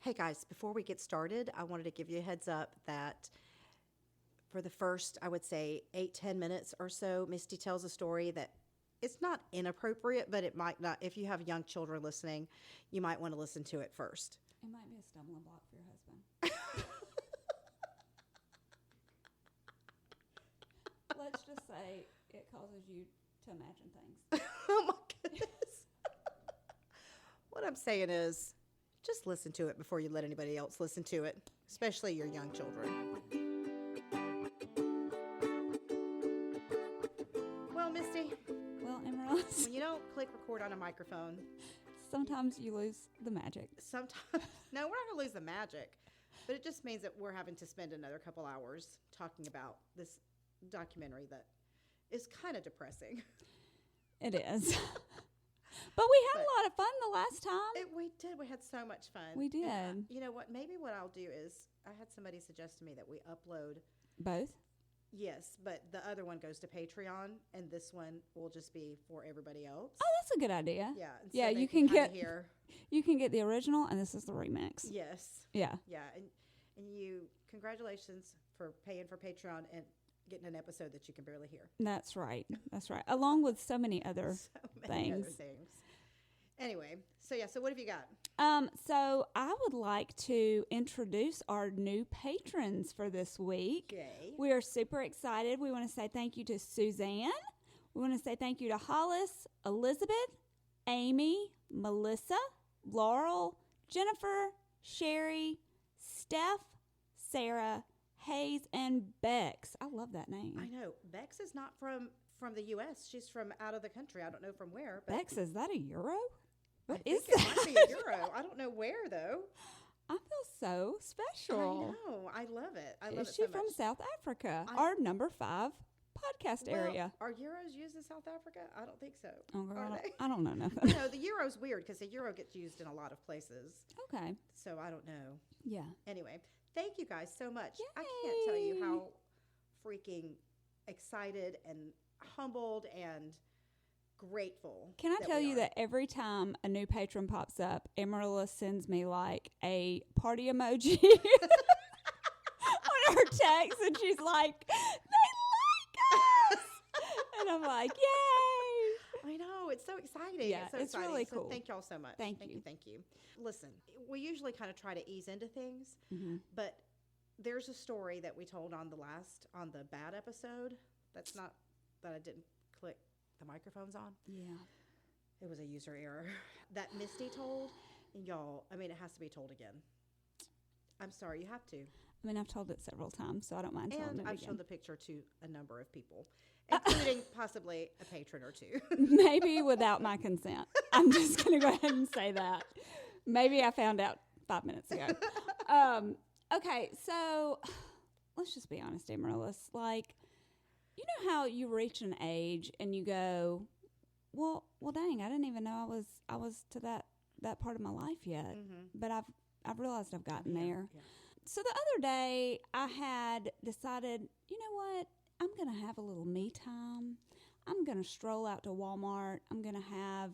Hey guys, before we get started, I wanted to give you a heads up that for the first, I would say 8-10 minutes or so, Misty tells a story that it's not inappropriate, but it might not. If you have young children listening, you might want to listen to it first. It might be a stumbling block for your husband. Let's just say it causes you to imagine things. Oh my goodness. What I'm saying is, just listen to it before you let anybody else listen to it, especially your young children. Well, Misty. Well, Emerald, When you don't click record on a microphone, sometimes you lose the magic. sometimes, no, we're not going to lose the magic, but it just means that we're having to spend another couple hours talking about this documentary that is kind of depressing. It is. But we had a lot of fun the last time. We did. We had so much fun. We did. And, you know what? Maybe what I'll do is I had somebody suggest to me that we upload. Both? Yes, but the other one goes to Patreon, and this one will just be for everybody else. Oh, that's a good idea. Yeah. And Yeah, so they you can kinda get hear. You can get the original, and this is the remix. Yes. Yeah. Yeah, and you congratulations for paying for Patreon and getting an episode that you can barely hear. That's right. That's right. Along with so many other So many other things. things. Anyway, so what have you got? So I would like to introduce our new patrons for this week. Okay. We are super excited. We want to say thank you to Suzanne. We want to say thank you to Hollis, Elizabeth, Amy, Melissa, Laurel, Jennifer, Sherry, Steph, Sarah, Hayes, and Bex. I love that name. I know. Bex is not from the U.S. She's from out of the country. I don't know from where. But Bex, is that a euro? What I is think that? It might be a euro. I don't know where, though. I feel so special. I know. I love it. I love Is it she so from much. South Africa? Our number 5 podcast Well, area. Are euros used in South Africa? I don't think so. Oh, girl, Are they? I don't know nothing. No, the euro's weird because the euro gets used in a lot of places. Okay. So I don't know. Yeah. Anyway, thank you guys so much. Yay. I can't tell you how freaking excited and humbled and grateful. Can I that tell we you are. that every time a new patron pops up, Emerilla sends me like a party emoji on her text, and she's like, "They like us," and I'm like, "Yay!" I know, it's so exciting. Yeah, so it's exciting. really So cool. thank y'all so much. Thank you. Thank you. Listen, we usually kind of try to ease into things, Mm-hmm. but there's a story that we told on the bad episode. That's not that I didn't click the microphones on. Yeah. It was a user error that Misty told, and y'all, I mean, it has to be told again. I'm sorry, you have to. I mean, I've told it several times, so I don't mind telling And it I've again. shown the picture to a number of people, including possibly a patron or two. Maybe without my consent. I'm just going to go ahead and say that. Maybe I found out 5 minutes ago. Okay, so let's just be honest, Amaryllis. Like, you know how you reach an age and you go, well, dang, I didn't even know I was to that part of my life yet. Mm-hmm. But I've realized I've gotten there. Yeah. So the other day I had decided, you know what? I'm going to have a little me time. I'm going to stroll out to Walmart. I'm going to have,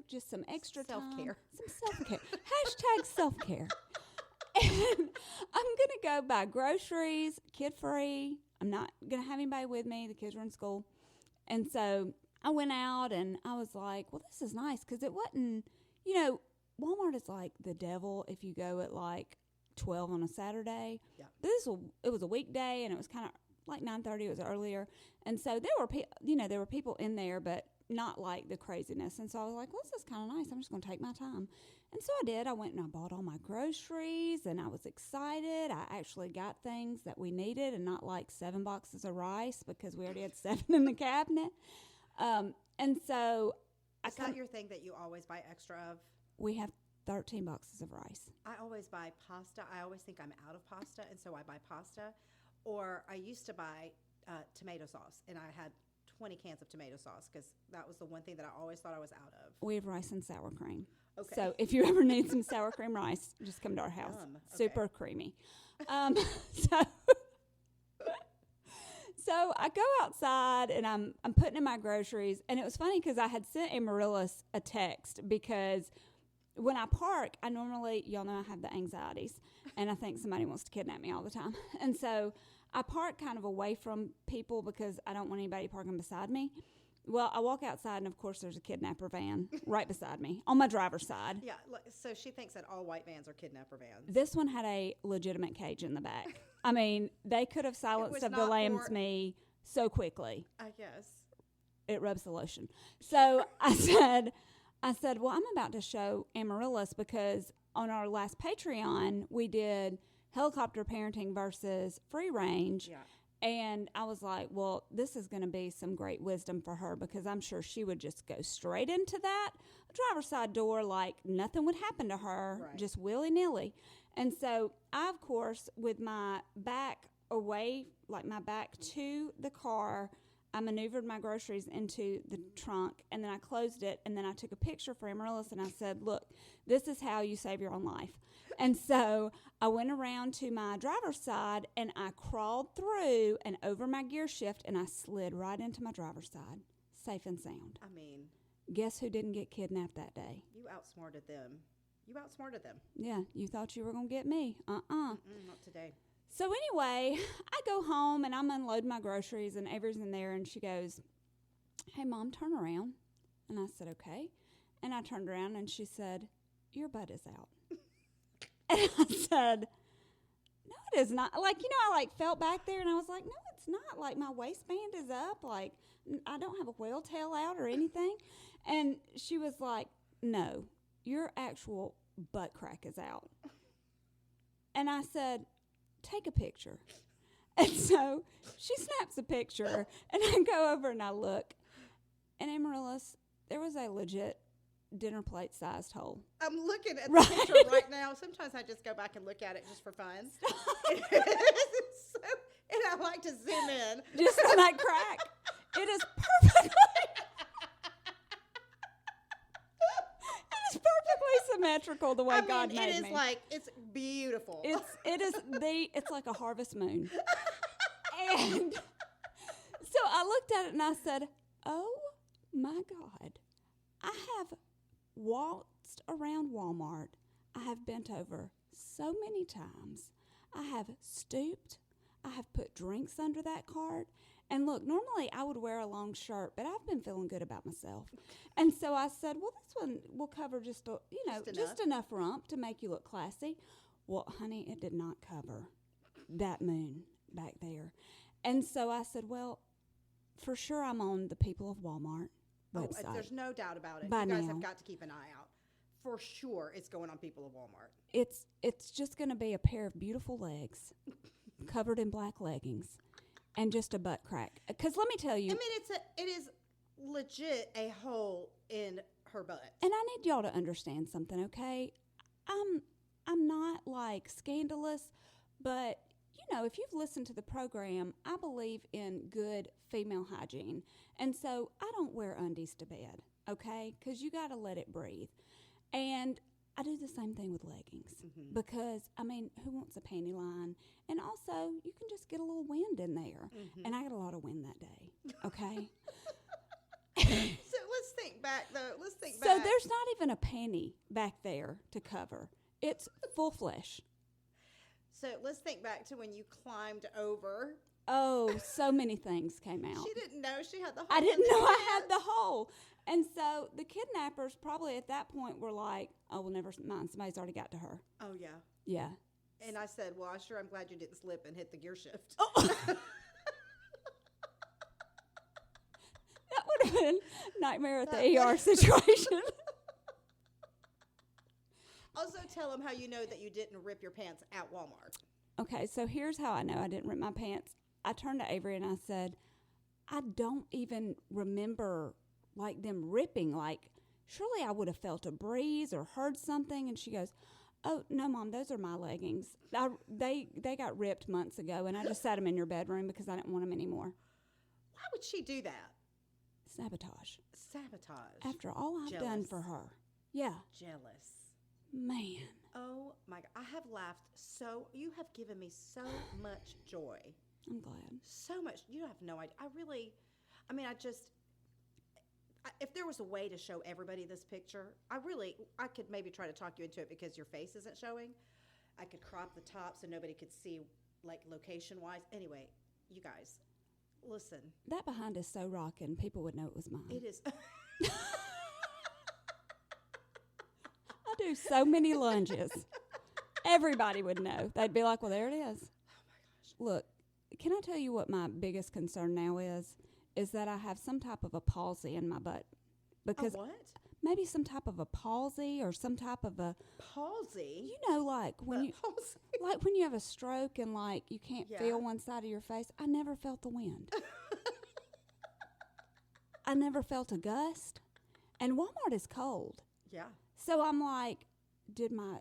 just some extra Self-care. time. Some self-care. Hashtag self-care. And I'm going to go buy groceries, kid-free. I'm not going to have anybody with me. The kids are in school. And so I went out and I was like, well, this is nice because it wasn't, Walmart is like the devil if you go at like 12 on a Saturday. Yeah. It was a weekday and it was kind of like 9:30. It was earlier. And so there were people in there, but not like the craziness. And so I was like, well, this is kind of nice. I'm just going to take my time. And so I did. I went and I bought all my groceries and I was excited. I actually got things that we needed and not like 7 boxes of rice because we already had 7 in the cabinet. And so Is that your thing that you always buy extra of? we have 13 boxes of rice. I always buy pasta. I always think I'm out of pasta, and so I buy pasta. Or I used to buy tomato sauce, and I had 20 cans of tomato sauce because that was the one thing that I always thought I was out of. We have rice and sour cream. Okay. So if you ever need some sour cream rice, just come to our house. Yum. Okay. Super creamy. So I go outside and I'm putting in my groceries, and it was funny because I had sent Amaryllis a text because when I park, I normally, y'all know I have the anxieties, and I think somebody wants to kidnap me all the time. And so I park kind of away from people because I don't want anybody parking beside me. Well, I walk outside, and of course, there's a kidnapper van right beside me on my driver's side. Yeah, so she thinks that all white vans are kidnapper vans. This one had a legitimate cage in the back. I mean, they could have silenced of the lambs me so quickly. I guess. It rubs the lotion. So I said, well, I'm about to show Amaryllis because on our last Patreon, we did helicopter parenting versus free range. Yeah. And I was like, well, this is going to be some great wisdom for her because I'm sure she would just go straight into that driver's side door like nothing would happen to her, just willy-nilly. And so I, of course, with my back away, like my back to the car, I maneuvered my groceries into the trunk, and then I closed it, and then I took a picture for Amaryllis, and I said, look, this is how you save your own life. And so I went around to my driver's side, and I crawled through and over my gear shift, and I slid right into my driver's side, safe and sound. I mean, guess who didn't get kidnapped that day? You outsmarted them. Yeah, you thought you were going to get me. Not today. So anyway, I go home, and I'm unloading my groceries, and Avery's in there, and she goes, hey, Mom, turn around. And I said, okay. And I turned around, and she said, your butt is out. And I said, no, it is not. Like, I felt back there, and I was like, no, it's not. Like, my waistband is up. Like, I don't have a whale tail out or anything. And she was like, no, your actual butt crack is out. And I said, take a picture. And so she snaps a picture, and I go over and I look. And Amaryllis, there was a legit dinner plate sized hole. I'm looking at the picture right now. Sometimes I just go back and look at it just for fun. And I like to zoom in. Just on that crack. It is perfectly symmetrical the way God made me. It is it's beautiful. It's like a harvest moon. And so I looked at it and I said, oh my God, I have waltzed around Walmart. I have bent over so many times. I have stooped. I have put drinks under that cart. And look, normally I would wear a long shirt, but I've been feeling good about myself. And so I said, well, this one will cover just enough rump to make you look classy. Well, honey, it did not cover that moon back there. And so I said, well, for sure I'm on the People of Walmart website. There's no doubt about it. By you guys now. have got to keep an eye out. For sure it's going on People of Walmart. It's just going to be a pair of beautiful legs covered in black leggings. And just a butt crack. Because let me tell you. I mean, it is legit a hole in her butt. And I need y'all to understand something, okay? I'm not scandalous, but if you've listened to the program, I believe in good female hygiene. And so I don't wear undies to bed, okay? Because you got to let it breathe. And I do the same thing with leggings because, who wants a panty line? And also, you can just get a little wind in there. And I got a lot of wind that day, okay? So let's think back, though. So there's not even a panty back there to cover. It's full flesh. So let's think back to when you climbed over. Oh, so many things came out. She didn't know she had the hole. I didn't know I had the hole. And so the kidnappers probably at that point were like, oh, well, never mind. Somebody's already got to her. Oh, yeah. Yeah. And I said, well, I'm glad you didn't slip and hit the gear shift. Oh. That would have been a nightmare at the ER situation. Also tell them how you know that you didn't rip your pants at Walmart. Okay, so here's how I know I didn't rip my pants. I turned to Avery and I said, I don't even remember them ripping. Surely I would have felt a breeze or heard something. And she goes, oh, no, Mom, those are my leggings. They got ripped months ago, and I just sat them in your bedroom because I didn't want them anymore. Why would she do that? Sabotage. After all I've done for her. Yeah. Jealous. Man. Oh, my God. I have laughed you have given me so much joy. I'm glad. So much. You have no idea. if there was a way to show everybody this picture, I could maybe try to talk you into it because your face isn't showing. I could crop the top so nobody could see, like, location-wise. Anyway, you guys, listen. That behind is so rocking, people would know it was mine. It is. I do so many lunges. Everybody would know. They'd be like, well, there it is. Oh, my gosh. Look, can I tell you what my biggest concern now is? Is that I have some type of a palsy in my butt. Because what? maybe some type of a palsy or some type of a Palsy? you know, like when you palsy. like when you have a stroke and like you can't feel one side of your face. I never felt the wind. I never felt a gust. And Walmart is cold. Yeah. So I'm like, did my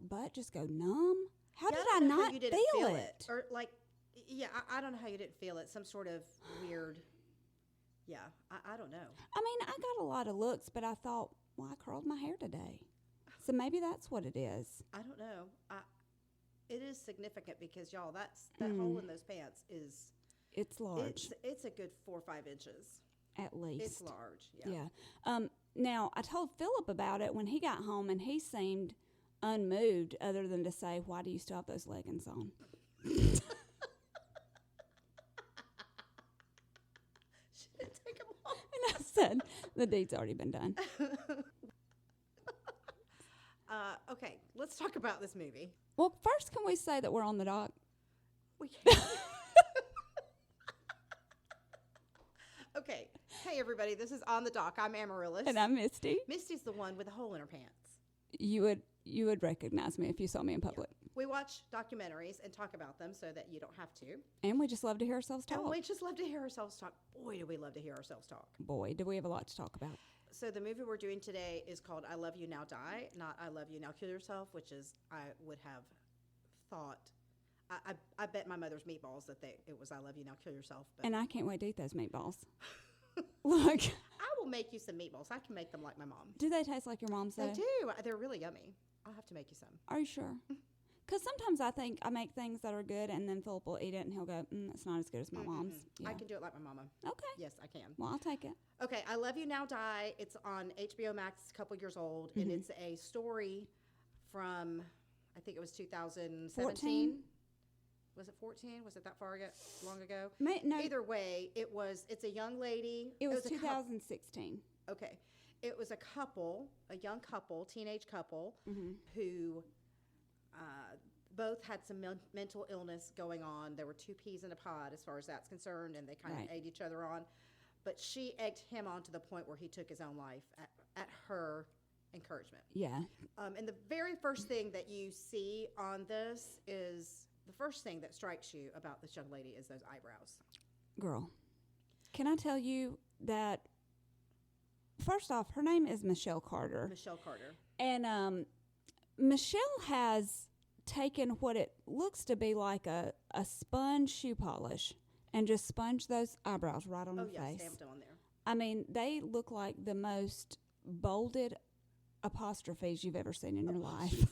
butt just go numb? How did I don't know how not you didn't feel it? Or like, yeah, I don't know how you didn't feel it. Some sort of weird. Yeah, I don't know. I mean, I got a lot of looks, but I thought, well, I curled my hair today. So maybe that's what it is. I don't know. It is significant because, y'all, that hole in those pants is. It's large. It's a good 4 or 5 inches. At least. It's large, yeah. Yeah. Now, I told Philip about it when he got home, and he seemed unmoved other than to say, why do you still have those leggings on? She didn't take them off. And I said, the deed's already been done. Okay, let's talk about this movie. Well, first, can we say that we're on the dock? We can't. Okay. Hey, everybody. This is On the Dock. I'm Amaryllis. And I'm Misty. Misty's the one with a hole in her pants. You would recognize me if you saw me in public. Yeah. We watch documentaries and talk about them so that you don't have to. And we just love to hear ourselves talk. And we just love to hear ourselves talk. Boy, do we love to hear ourselves talk. Boy, do we have a lot to talk about. So the movie we're doing today is called I Love You Now Die, not I Love You Now Kill Yourself, which is, I would have thought, I bet my mother's meatballs that it was I Love You Now Kill Yourself. But And I can't wait to eat those meatballs. Look. I will make you some meatballs. I can make them like my mom. Do they taste like your mom's, though? They do. They're really yummy. I'll have to make you some. Are you sure? Because sometimes I think I make things that are good, and then Philip will eat it, and he'll go, it's not as good as my mom's. Yeah. I can do it like my mama. Okay. Yes, I can. Well, I'll take it. Okay, I Love You Now Die. It's on HBO Max, a couple years old, and it's a story from, I think it was 2017. 14? Was it 14? Was it that long ago? No. Either way, it's a young lady. It was 2016. Okay. It was a young couple, teenage couple, who both had some mental illness going on. There were 2 peas in a pod as far as that's concerned, and they kind of egged each other on. But she egged him on to the point where he took his own life at her encouragement. Yeah. And the very first thing that you see on this is the first thing that strikes you about this young lady is those eyebrows. Girl, can I tell you that, first off, her name is Michelle Carter. Michelle Carter. And Michelle has taken what it looks to be like a sponge shoe polish and just sponged those eyebrows right on her face. Stamped them on there. I mean, they look like the most bolded apostrophes you've ever seen in your life.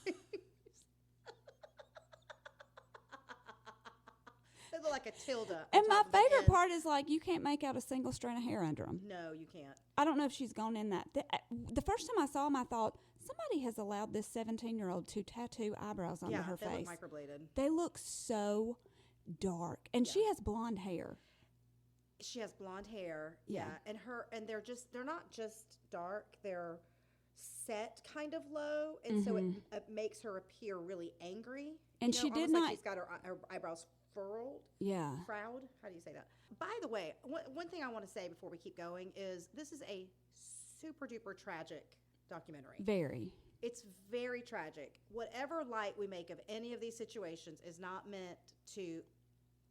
They look like a tilde. And my favorite part is, like, you can't make out a single strand of hair under them. No, you can't. I don't know if she's gone in that. The first time I saw them, I thought, somebody has allowed this 17-year-old to tattoo eyebrows onto her face. Yeah, they look microbladed. They look so dark. And she has blonde hair. She has blonde hair. Yeah. And they're not just dark, they're set kind of low. And so it makes her appear really angry. And she did almost not. Like she's got her eyebrows furrowed. Yeah. Proud. How do you say that? By the way, one thing I want to say before we keep going is this is a super duper tragic documentary. Very. It's very tragic. Whatever light we make of any of these situations is not meant to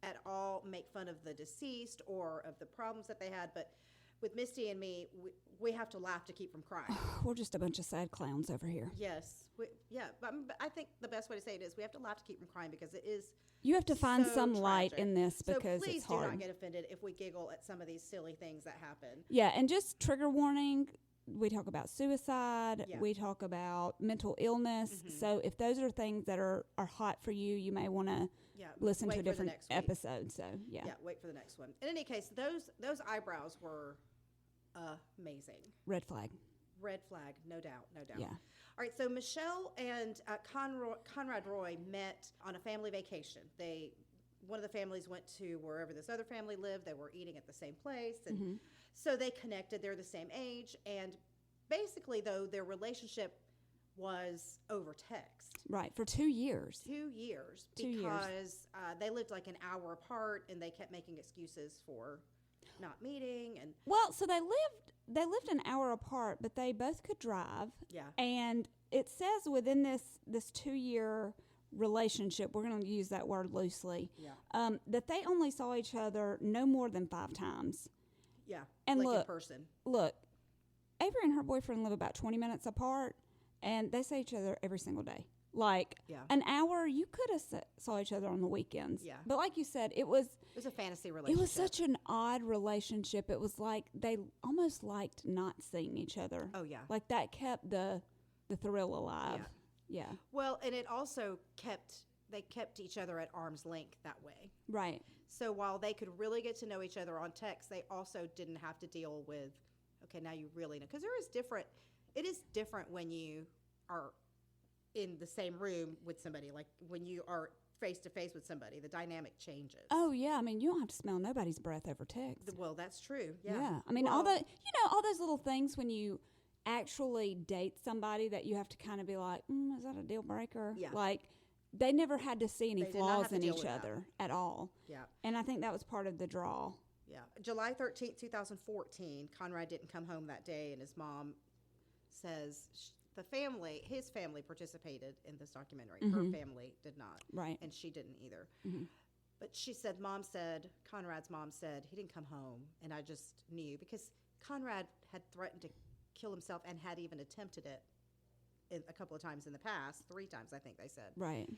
at all make fun of the deceased or of the problems that they had. But with Misty and me, we have to laugh to keep from crying. We're just a bunch of sad clowns over here. Yes. But I think the best way to say it is we have to laugh to keep from crying because it is You have to find so some light tragic. in this because so please it's hard. do not get offended if we giggle at some of these silly things that happen. Yeah, and just trigger warning, we talk about suicide, Yeah. we talk about mental illness. So if those are things that are hot for you, you may want to listen wait to a for the different next week. episode. So, yeah. Yeah, wait for the next one. In any case, those eyebrows were amazing. Red flag. Red flag, no doubt, no doubt. Yeah. All right, so Michelle and Conrad Roy met on a family vacation. One of the families went to wherever this other family lived. They were eating at the same place, and so they connected. They're the same age, and basically, though, their relationship was over text. Right, for 2 years. 2 years, 2 years. because they lived like an hour apart, and they kept making excuses for not meeting. And Well, so they lived an hour apart, but they both could drive. yeah, And it says within this 2 year relationship, we're going to use that word loosely, yeah, that they only saw each other no more than 5 times. yeah. And like in look, person. Look, Avery and her boyfriend live about 20 minutes apart, and they see each other every single day. Like Yeah. an hour, you could have saw each other on the weekends. Yeah. But like you said, it was a fantasy relationship. It was such an odd relationship. It was like they almost liked not seeing each other. Oh, yeah. Like that kept the thrill alive. Yeah. Well, and it also kept each other at arm's length that way. Right. So while they could really get to know each other on text, they also didn't have to deal with, okay, now you really know. Because it is different when you are in the same room with somebody. Like when you are face to face with somebody, the dynamic changes. Oh yeah, I mean you don't have to smell nobody's breath over text. Well, that's true. Yeah. I mean well, all those little things when you actually date somebody that you have to kind of be like, is that a deal breaker? Yeah. Like they never had to see any They did not flaws have to in deal each with that. other at all. Yeah. And I think that was part of the draw. Yeah. July 13th, 2014, Conrad didn't come home that day, and his mom says his family participated in this documentary. Her family did not. Right. And she didn't either. Mm-hmm. But Conrad's mom said, he didn't come home. And I just knew, because Conrad had threatened to kill himself and had even attempted it a couple of times in the past, 3 times, I think they said. Right.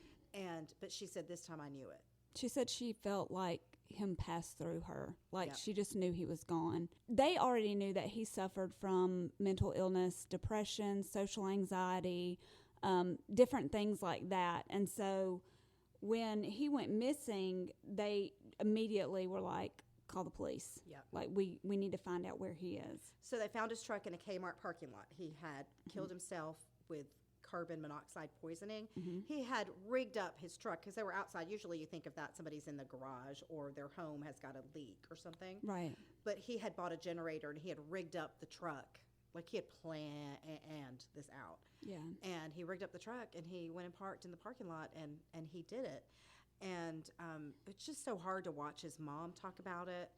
But she said, this time I knew it. She said she felt like him pass through her. Like Yeah. she just knew he was gone. They already knew that he suffered from mental illness, depression, social anxiety, different things like that. And so when he went missing, they immediately were like, call the police. Yeah. Like we need to find out where he is. So they found his truck in a Kmart parking lot. He had killed himself with carbon monoxide poisoning. He had rigged up his truck because they were outside. Usually you think of that, somebody's in the garage or their home has got a leak or something. Right. But he had bought a generator and he had rigged up the truck. Like he had planned this out. Yeah. And he rigged up the truck and he went and parked in the parking lot and he did it. And it's just so hard to watch his mom talk about it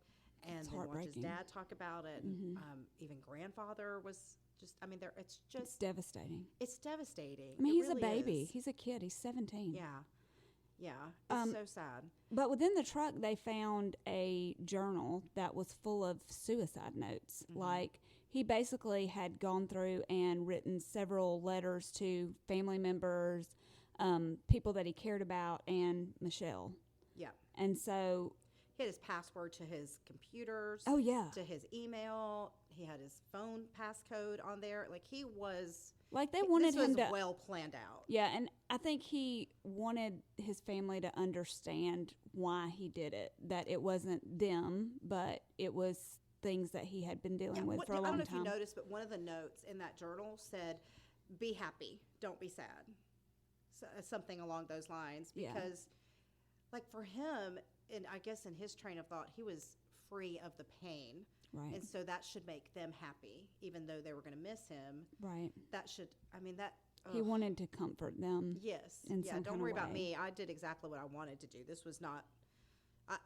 and It's then watch his heartbreaking. dad talk about it. And, even grandfather was just, I mean, It's devastating. it's devastating. I mean, It he's a really baby. is. He's a kid. He's 17. Yeah. It's so sad. But within the truck, they found a journal that was full of suicide notes. Like, he basically had gone through and written several letters to family members, people that he cared about, and Michelle. Yeah. And so, He had his password to his computers. oh, yeah. To his email. He had his phone passcode on there. Like he was. Like, they wanted this him was to. well planned out. Yeah, and I think he wanted his family to understand why he did it. That it wasn't them, but it was things that he had been dealing with for a I long don't know time. if you noticed, but one of the notes in that journal said, "Be happy, don't be sad." So, something along those lines. Yeah. Because, like for him, and I guess in his train of thought, he was free of the pain. Right. And so that should make them happy, even though they were going to miss him. Right. That should, I mean, that. He ugh. wanted to comfort them. Yes. in Yeah. some Don't kind worry of about way. me. I did exactly what I wanted to do. This was not.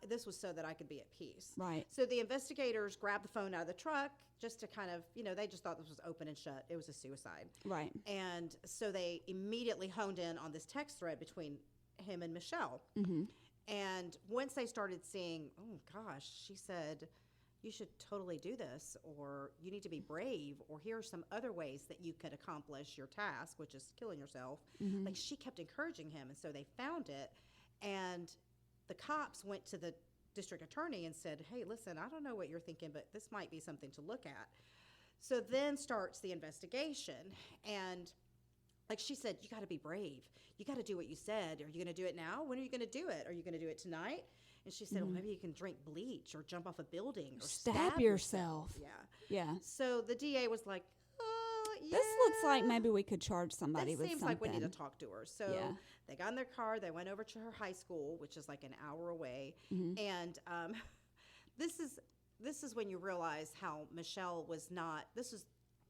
This was so that I could be at peace. Right. So the investigators grabbed the phone out of the truck just to kind of, they just thought this was open and shut. It was a suicide. Right. And so they immediately honed in on this text thread between him and Michelle. And once they started seeing, oh gosh, she said, you should totally do this, or you need to be brave, or here are some other ways that you could accomplish your task, which is killing yourself. Like she kept encouraging him. And so they found it. And the cops went to the district attorney and said, hey, listen, I don't know what you're thinking, but this might be something to look at. So then starts the investigation. And like she said, you got to be brave. You got to do what you said. Are you going to do it now? When are you going to do it? Are you going to do it tonight? And she said, well, maybe you can drink bleach or jump off a building or Stab yourself. Yeah. Yeah. So the DA was like, yeah. This looks like maybe we could charge somebody with seems something. like we need to talk to her. So Yeah. they got in their car. They went over to her high school, which is like an hour away. And this is when you realize how Michelle was not. This is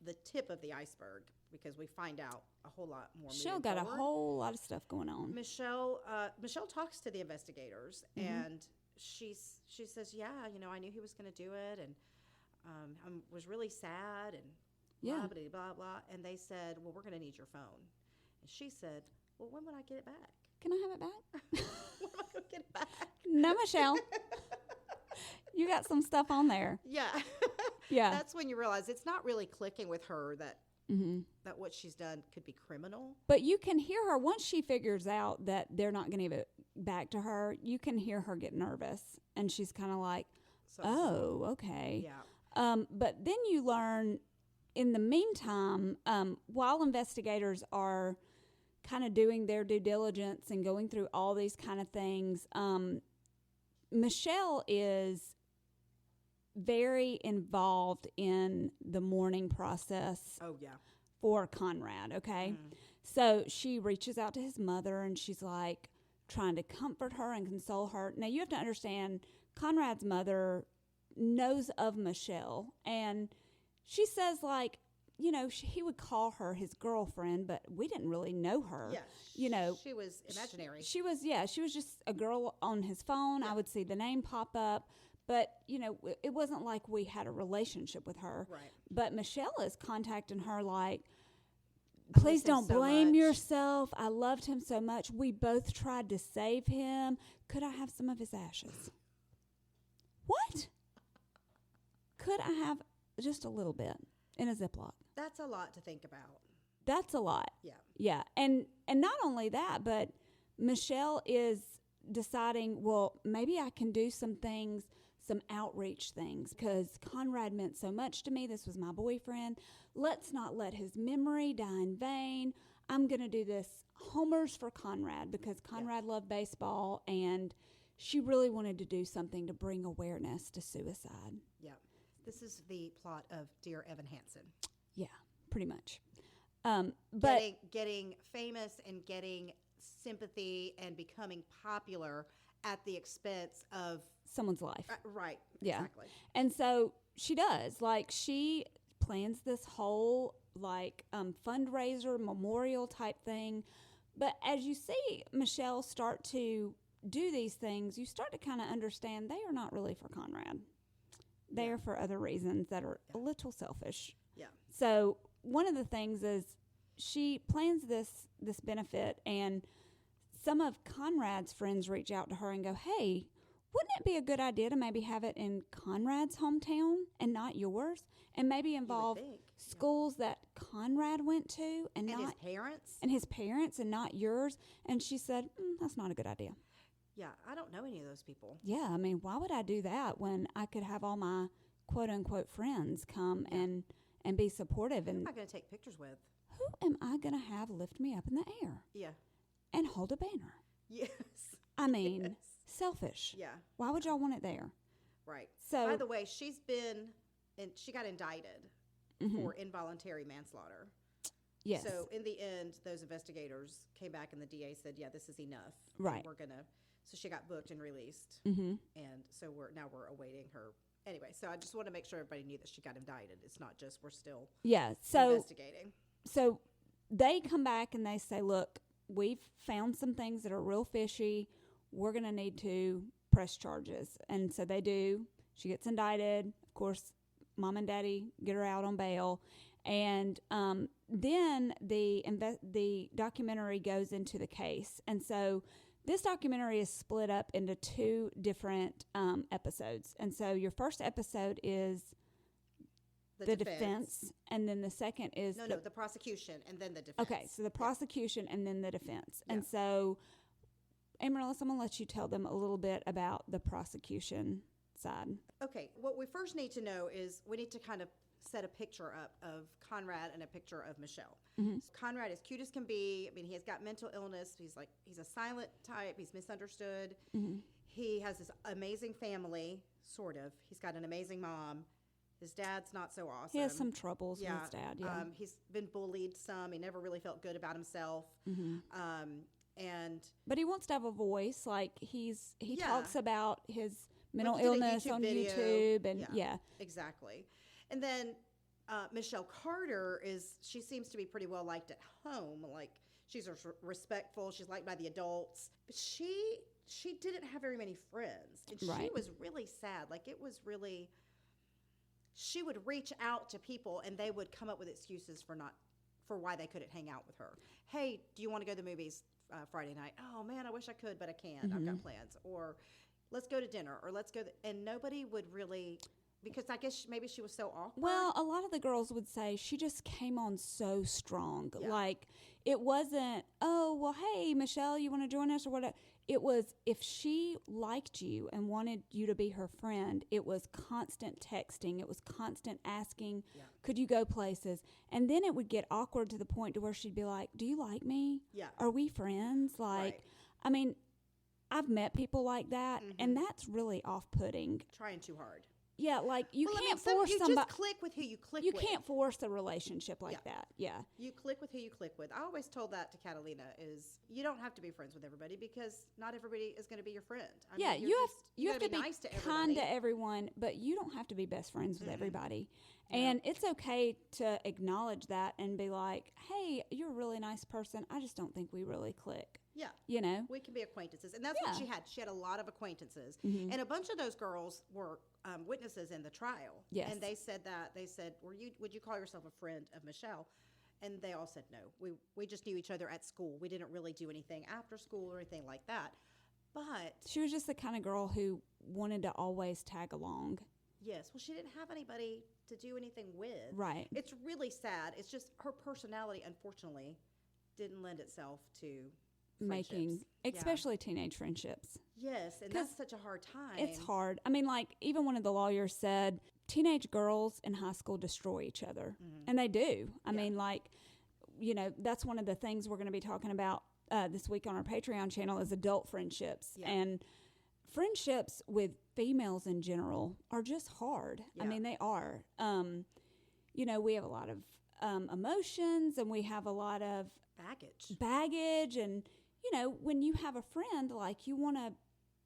the tip of the iceberg because we find out a whole lot more. Michelle got forward. a whole lot of stuff going on. Michelle talks to the investigators, and she says, yeah, I knew he was going to do it, and I was really sad, and blah, blah, blah, blah. And they said, well, we're going to need your phone. And she said, well, when would I get it back? Can I have it back? When am I going to get it back? No, Michelle. You got some stuff on there. Yeah. Yeah. That's when you realize it's not really clicking with her that that what she's done could be criminal. But you can hear her once she figures out that they're not going to give it back to her. You can hear her get nervous, and she's kind of like, "Oh, okay." Yeah. But then you learn, in the meantime, while investigators are kind of doing their due diligence and going through all these kind of things, Michelle is very involved in the mourning process. Oh, yeah. For Conrad, okay? So she reaches out to his mother, and she's like trying to comfort her and console her. Now, you have to understand, Conrad's mother knows of Michelle, and she says, like, he would call her his girlfriend, but we didn't really know her. Yeah, she was imaginary. She was just a girl on his phone. Yeah. I would see the name pop up, but, it wasn't like we had a relationship with her. Right. But Michelle is contacting her like, please don't blame yourself. I loved him so much. We both tried to save him. Could I have some of his ashes? What? Could I have just a little bit in a Ziploc? That's a lot to think about. That's a lot. Yeah. Yeah. And not only that, but Michelle is deciding, well, maybe I can do some things, some outreach things, because Conrad meant so much to me. This was my boyfriend. Let's not let his memory die in vain. I'm going to do this homers for Conrad because Conrad loved baseball, and she really wanted to do something to bring awareness to suicide. Yeah. This is the plot of Dear Evan Hansen. Yeah, pretty much. But getting famous and getting sympathy and becoming popular at the expense of someone's life. Right. Yeah. Exactly. And so she does. Like, she plans this whole, fundraiser, memorial type thing. But as you see Michelle start to do these things, you start to kind of understand they are not really for Conrad. They are for other reasons that are a little selfish. Yeah. So one of the things is she plans this benefit, and some of Conrad's friends reach out to her and go, hey, wouldn't it be a good idea to maybe have it in Conrad's hometown and not yours? And maybe involve schools that Conrad went to and not his parents and not yours. And she said, that's not a good idea. Yeah, I don't know any of those people. Yeah, I mean, why would I do that when I could have all my quote-unquote friends come and be supportive? And who am I going to take pictures with? Who am I going to have lift me up in the air? Yeah. And hold a banner? Yes. I mean, selfish. Yeah. Why would y'all want it there? Right. So, by the way, she got indicted for involuntary manslaughter. Yes. So in the end, those investigators came back and the DA said, yeah, this is enough. Right. So she got booked and released. Mm-hmm. And so we're awaiting her. Anyway, so I just want to make sure everybody knew that she got indicted. It's not just we're still investigating. So they come back and they say, look, we've found some things that are real fishy. We're going to need to press charges. And so they do. She gets indicted. Of course, Mom and Daddy get her out on bail. And then the documentary goes into the case. And so this documentary is split up into two different episodes. And so your first episode is the defense, and then the second is the prosecution, and then the defense. Okay, so the prosecution and then the defense. Yeah. And so, Amaryllis, I'm going to let you tell them a little bit about the prosecution side. Okay, what we first need to know is we need to kind of set a picture up of Conrad and a picture of Michelle. Mm-hmm. Conrad is cute as can be. I mean, he has got mental illness. He's a silent type. He's misunderstood. Mm-hmm. He has this amazing family, sort of. He's got an amazing mom. His dad's not so awesome. He has some troubles with his dad. Yeah. He's been bullied some. He never really felt good about himself. Mm-hmm. But he wants to have a voice. Like he talks about his mental Like he did a illness YouTube on video. YouTube, and exactly. And then Michelle Carter she seems to be pretty well liked at home. Like she's respectful. She's liked by the adults. But she didn't have very many friends, and she was really sad. Like it was really. She would reach out to people, and they would come up with excuses for why they couldn't hang out with her. Hey, do you want to go to the movies Friday night? Oh man, I wish I could, but I can't. Mm-hmm. I've got plans. Or let's go to dinner, or let's go. And nobody would really, because I guess maybe she was so awkward. Well, a lot of the girls would say she just came on so strong. Yeah. Like it wasn't, oh well, hey Michelle, you want to join us or whatever. It was if she liked you and wanted you to be her friend, it was constant texting. It was constant asking, could you go places? And then it would get awkward to the point to where she'd be like, do you like me? Yeah. Are we friends? Like, I mean, I've met people like that, and that's really off-putting. Trying too hard. Yeah, like you can't force you somebody. just click with who you click You with. can't force a relationship like that. Yeah. You click with who you click with. I always told that to Catalina is you don't have to be friends with everybody because not everybody is going to be your friend. I mean, you have to be nice to kind everybody. to everyone, but you don't have to be best friends with everybody. And it's okay to acknowledge that and be like, hey, you're a really nice person. I just don't think we really click. Yeah. You know? We can be acquaintances. And that's what she had. She had a lot of acquaintances. Mm-hmm. And a bunch of those girls were witnesses in the trial. Yes. And they said that. They said, would you call yourself a friend of Michelle? And they all said no. We just knew each other at school. We didn't really do anything after school or anything like that. But she was just the kind of girl who wanted to always tag along. yes, well, she didn't have anybody to do anything with. Right. It's really sad. It's just her personality, unfortunately, didn't lend itself to Making, friendships. especially teenage friendships. Yes, and that's such a hard time. It's hard. I mean, like, even one of the lawyers said teenage girls in high school destroy each other. And they do. I mean, like, you know, that's one of the things we're going to be talking about this week on our Patreon channel is adult friendships. Yeah. And friendships with females in general are just hard. Yeah. I mean, they are. You know, we have a lot of emotions and we have a lot of baggage. And, you know, when you have a friend, like, you want to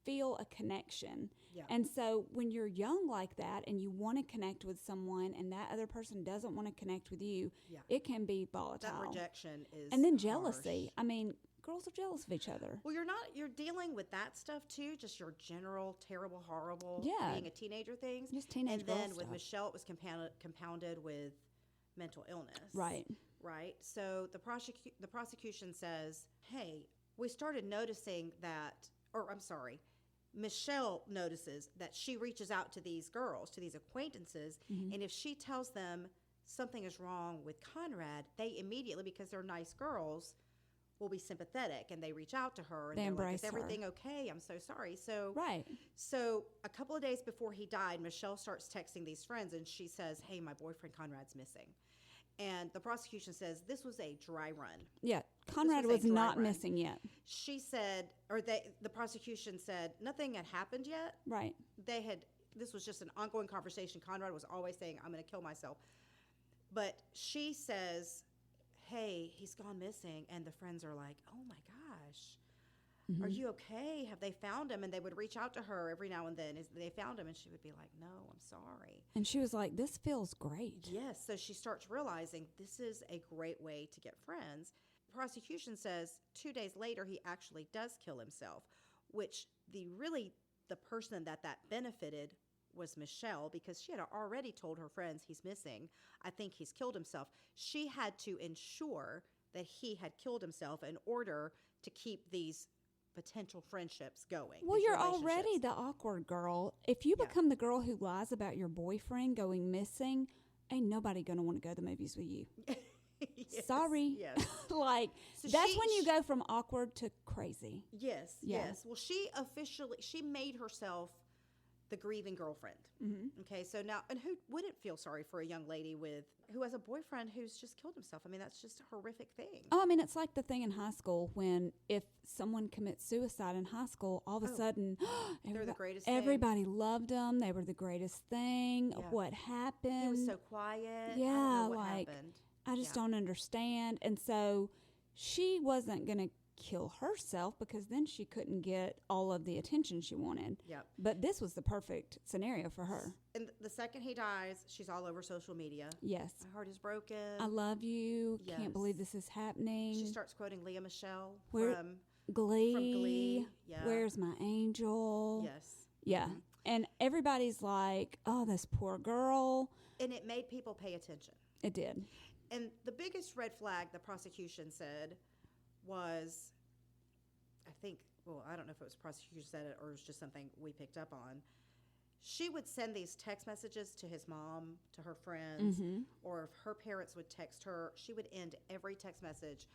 feel a connection. Yeah. And so when you're young like that and you want to connect with someone and that other person doesn't want to connect with you, it can be volatile. That rejection is And then harsh. jealousy. I mean, girls are jealous of each other. Well, you're dealing with that stuff too, just your general terrible, horrible being a teenager things. Just teenage And girl then with stuff. Michelle, it was compounded with mental illness. Right. Right. So the prosecution says, hey, we started noticing that, or I'm sorry, Michelle notices that she reaches out to these girls, to these acquaintances, and if she tells them something is wrong with Conrad, they immediately, because they're nice girls, will be sympathetic, and they reach out to her and They they're embrace like, is everything okay? I'm so sorry. So Right. So a couple of days before he died, Michelle starts texting these friends, and she says, hey, my boyfriend Conrad's missing. And the prosecution says this was a dry run. Yeah. Conrad was a dry not run. missing yet. She said, the prosecution said nothing had happened yet. Right. This was just an ongoing conversation. Conrad was always saying, I'm going to kill myself. But she says, hey, he's gone missing. And the friends are like, oh my gosh, are you okay? Have they found him? And they would reach out to her every now and then. They found him, and she would be like, no, I'm sorry. And she was like, this feels great. Yes, so she starts realizing this is a great way to get friends. The prosecution says 2 days later he actually does kill himself, which the person that benefited was Michelle, because she had already told her friends he's missing. I think he's killed himself. She had to ensure that he had killed himself in order to keep these potential friendships going. Well, these you're already relationships. the awkward girl. If you become the girl who lies about your boyfriend going missing, ain't nobody going to want to go to the movies with you. Yes, Sorry. Yes. Like, So that's when you go from awkward to crazy. Yes, Yeah. yes. Well, she made herself the grieving girlfriend. Mm-hmm. Okay, so now, and who wouldn't feel sorry for a young lady who has a boyfriend who's just killed himself? I mean, that's just a horrific thing. Oh, I mean, it's like the thing in high school when if someone commits suicide in high school, all of a sudden, They're the greatest thing. everybody loved them. They were the greatest thing. Yeah. What happened? He was so quiet. Yeah, I don't know what like, happened. I just don't understand. And so she wasn't going to kill herself because then she couldn't get all of the attention she wanted. Yep. But this was the perfect scenario for her. And the second he dies, she's all over social media. Yes. My heart is broken. I love you. Yes. Can't believe this is happening. She starts quoting Leah Michelle Where- from Glee. Glee. Yeah. Where's my angel? Yes. Yeah. Mhm. And everybody's like, oh, this poor girl. And it made people pay attention. It did. And the biggest red flag the prosecution said was, I don't know if it was prosecution said it or it was just something we picked up on. She would send these text messages to his mom, to her friends, or if her parents would text her, she would end every text message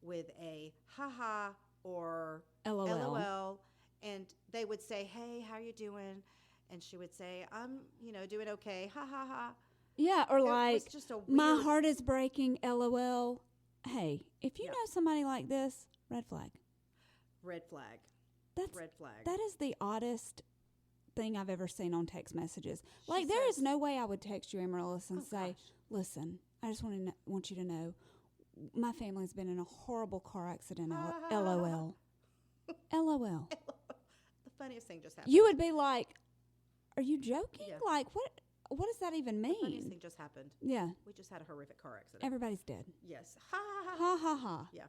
with a ha-ha or LOL. And they would say, hey, how you doing? And she would say, I'm, doing okay, ha ha ha. Yeah, or It like, was just a weird, my heart is breaking, LOL. Hey, if you know somebody like this, red flag. red flag. That's Red flag. That is the oddest thing I've ever seen on text messages. She Like, there is says- no way I would text you, Amaryllis, and Oh, say, gosh. listen, I just want you to know, my family's been in a horrible car accident, LOL. LOL. The funniest thing just happened. You would be like, are you joking? Yeah. Like, what does that even The funniest mean? thing just happened. Yeah, We just had a horrific car accident. everybody's dead. Yes. Ha ha ha. Ha ha ha. Yeah.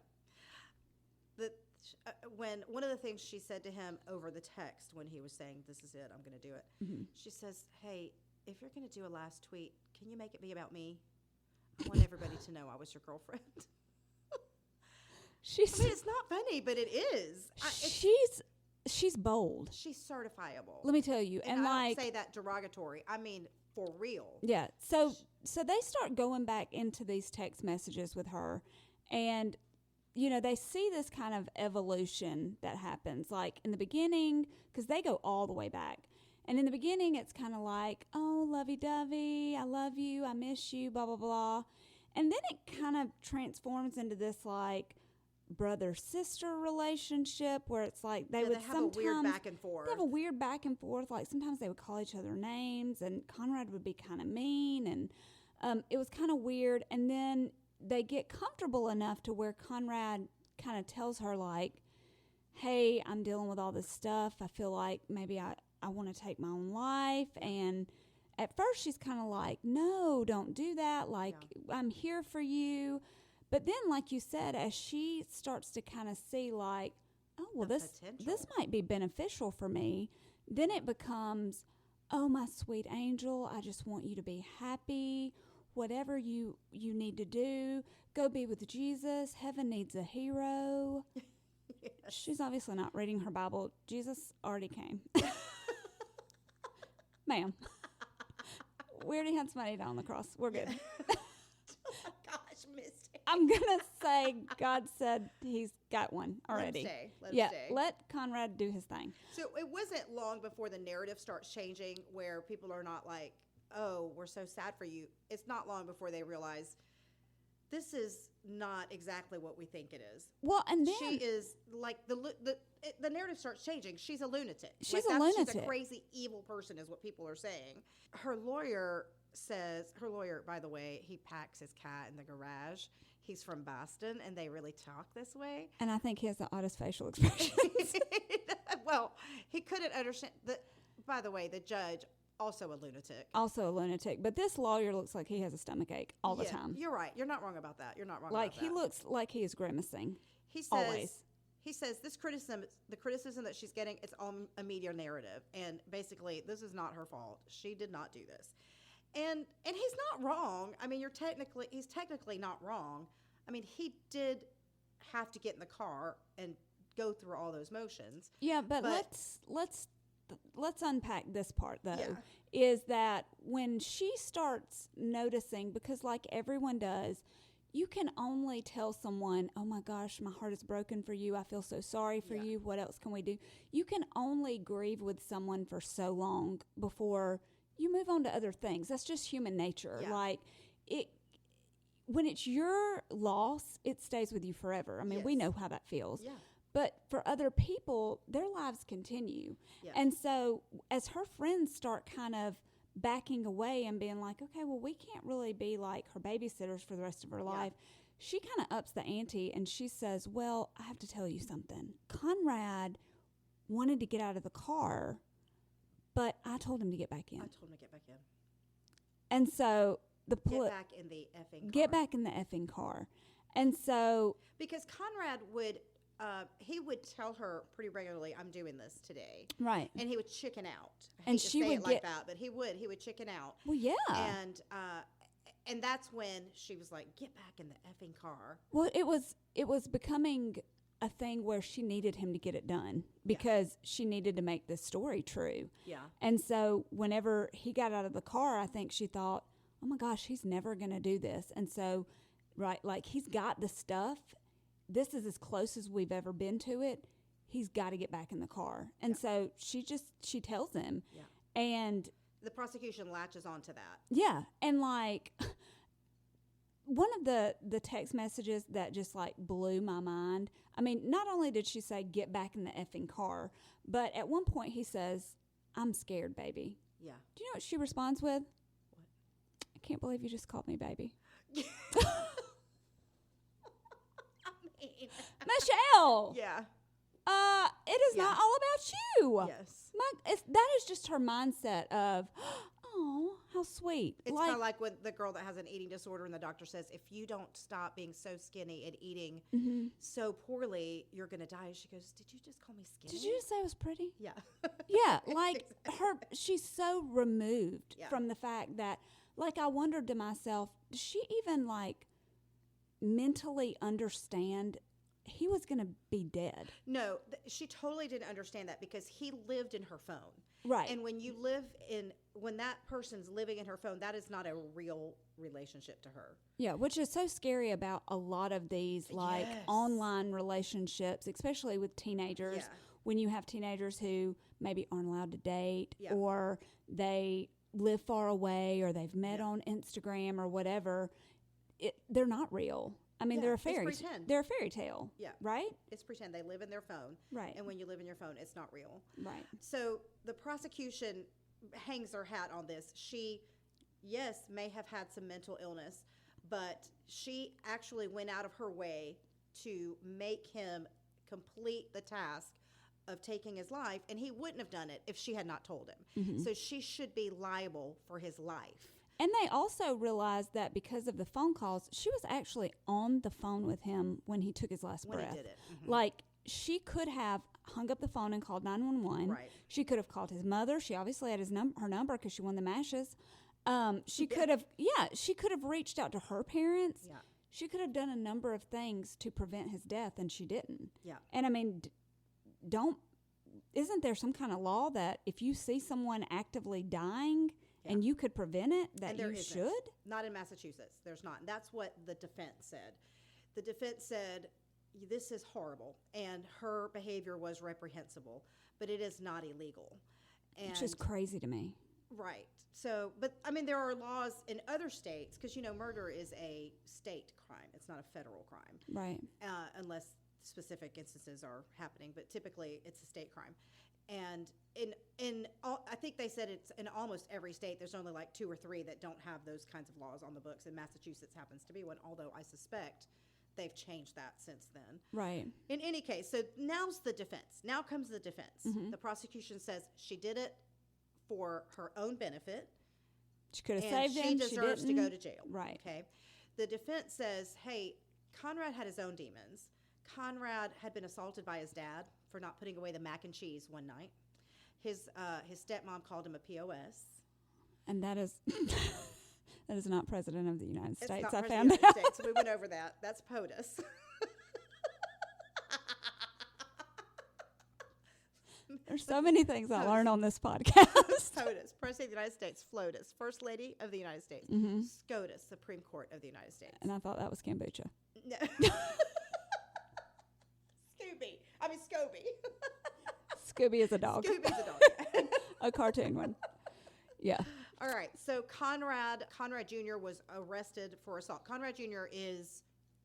When one of the things she said to him over the text when he was saying, this is it, I'm going to do it. Mhm. She says, hey, if you're going to do a last tweet, can you make it be about me? I want everybody to know I was your girlfriend. She's I mean, it's not funny, but it is. she's bold. She's certifiable. Let me tell you, and and I like, don't say that derogatory. I mean, for real. yeah. So they start going back into these text messages with her, and they see this kind of evolution that happens. Like in the beginning, because they go all the way back. And in the beginning, it's kind of like, oh, lovey-dovey, I love you, I miss you, blah, blah, blah. And then it kind of transforms into this, like, brother-sister relationship where it's like they would have sometimes... a weird back and forth. They have a weird back and forth. Like, sometimes they would call each other names, and Conrad would be kind of mean, and it was kind of weird. And then they get comfortable enough to where Conrad kind of tells her, like, hey, I'm dealing with all this stuff. I feel like maybe I want to take my own life. And at first she's kind of like, no, don't do that. Like, I'm here for you. But then, like you said, as she starts to kind of see like, oh, well, The this might be beneficial for me, then it becomes, oh, my sweet angel, I just want you to be happy. Whatever you need to do, go be with Jesus. Heaven needs a hero. Yes. She's obviously not reading her Bible. Jesus already came. Ma'am, we already had somebody die on the cross. We're good. Oh my gosh, Misty. I'm going to say God said he's got one already. Let him stay. Let Conrad do his thing. So it wasn't long before the narrative starts changing where people are not like, oh, we're so sad for you. It's not long before they realize this is not exactly what we think it is. Well, and then... She is like, the narrative starts changing. She's a lunatic. She's Like, a She's a lunatic. crazy, evil person is what people are saying. Her lawyer, by the way, he packs his cat in the garage. He's from Boston, and they really talk this way. And I think he has the oddest facial expressions. Well, he couldn't understand. By the way, the judge, also a lunatic. Also a lunatic. But this lawyer looks like he has a stomach ache all the Yeah, time. You're right. You're not wrong about that. You're not wrong Like, about that. he looks like he is grimacing. He says, always. He says the criticism that she's getting, it's on a media narrative. And basically, this is not her fault. She did not do this. And he's not wrong. I mean, he's technically not wrong. I mean, he did have to get in the car and go through all those motions. Yeah, but let's unpack this part though. Is that when she starts noticing, because like everyone does, you can only tell someone, oh my gosh, my heart is broken for you. I feel so sorry for you. What else can we do? You can only grieve with someone for so long before you move on to other things. That's just human nature. Yeah. Like, when it's your loss, it stays with you forever. I mean, we know how that feels. Yeah. But for other people, their lives continue. Yeah. And so as her friends start kind of backing away and being like, okay, well, we can't really be like her babysitters for the rest of her life, she kind of ups the ante and she says, well, I have to tell you something. Conrad wanted to get out of the car, but I told him to get back in. I told him to get back in. And so Get back in the effing car. Get back in the effing car. And so... Because Conrad would... he would tell her pretty regularly, I'm doing this today. Right. And he would chicken out. I hate And to she say would it like that, but he would chicken out. Well, yeah. And that's when she was like, get back in the effing car. Well, it was becoming a thing where she needed him to get it done because she needed to make this story true. Yeah. And so whenever he got out of the car, I think she thought, oh my gosh, he's never going to do this. And so, right, like he's got the stuff. This is as close as we've ever been to it. He's got to get back in the car. And so she tells him. Yeah. And the prosecution latches onto that. Yeah. And like one of the text messages that just like blew my mind. I mean, not only did she say, get back in the effing car, but at one point he says, I'm scared, baby. Yeah. Do you know what she responds with? What? I can't believe you just called me baby. Michelle. Yeah. It is not all about you. Yes. That is just her mindset of, oh, how sweet. It's kind of like when the girl that has an eating disorder and the doctor says, if you don't stop being so skinny and eating so poorly, you're going to die. And she goes, did you just call me skinny? Did you just say I was pretty? Yeah. Yeah, like she's so removed from the fact that, like, I wondered to myself, does she even, like, mentally understand he was going to be dead? No, she totally didn't understand that because he lived in her phone. Right. And when that person's living in her phone, that is not a real relationship to her. Yeah, which is so scary about a lot of these, like, online relationships, especially with teenagers. Yeah. When you have teenagers who maybe aren't allowed to date or they live far away or they've met on Instagram or whatever, they're not real. I mean, they're a fairy tale. Yeah. Right? It's pretend. They live in their phone. Right. And when you live in your phone, it's not real. Right. So the prosecution hangs their hat on this. She, may have had some mental illness, but she actually went out of her way to make him complete the task of taking his life, and he wouldn't have done it if she had not told him. Mm-hmm. So she should be liable for his life. And they also realized that because of the phone calls, she was actually on the phone with him when he took his last breath. When he did it. Mm-hmm. Like, she could have hung up the phone and called 911. Right. She could have called his mother. She obviously had her number because she won the MASHes. She could have, she could have reached out to her parents. Yeah. She could have done a number of things to prevent his death, and she didn't. Yeah. And I mean, isn't there some kind of law that if you see someone actively dying and you could prevent it, that you should? Not in Massachusetts. There's not. And that's what the defense said. The defense said, this is horrible, and her behavior was reprehensible, but it is not illegal. Which is crazy to me. Right. So, but, I mean, there are laws in other states, because, murder is a state crime. It's not a federal crime. Right. Unless specific instances are happening, but typically it's a state crime. And I think they said it's in almost every state. There's only like 2 or 3 that don't have those kinds of laws on the books, and Massachusetts happens to be one, although I suspect they've changed that since then. Right. In any case, so now's the defense. Now comes the defense. Mm-hmm. The prosecution says she did it for her own benefit. She could have saved him. She deserves to go to jail. Right. Okay. The defense says, hey, Conrad had his own demons. Conrad had been assaulted by his dad for not putting away the mac and cheese one night. His stepmom called him a POS. And that is that is not President of the United States. It's not I President found of the out. United States, so we went over that. That's POTUS. There's so many things I learn on this podcast. POTUS, President of the United States. FLOTUS, First Lady of the United States. SCOTUS, Supreme Court of the United States. And I thought that was kombucha. No. Scooby. Scooby is a dog. Scooby's a dog. A cartoon one. Yeah. All right. So Conrad Jr. was arrested for assault. Conrad Jr. is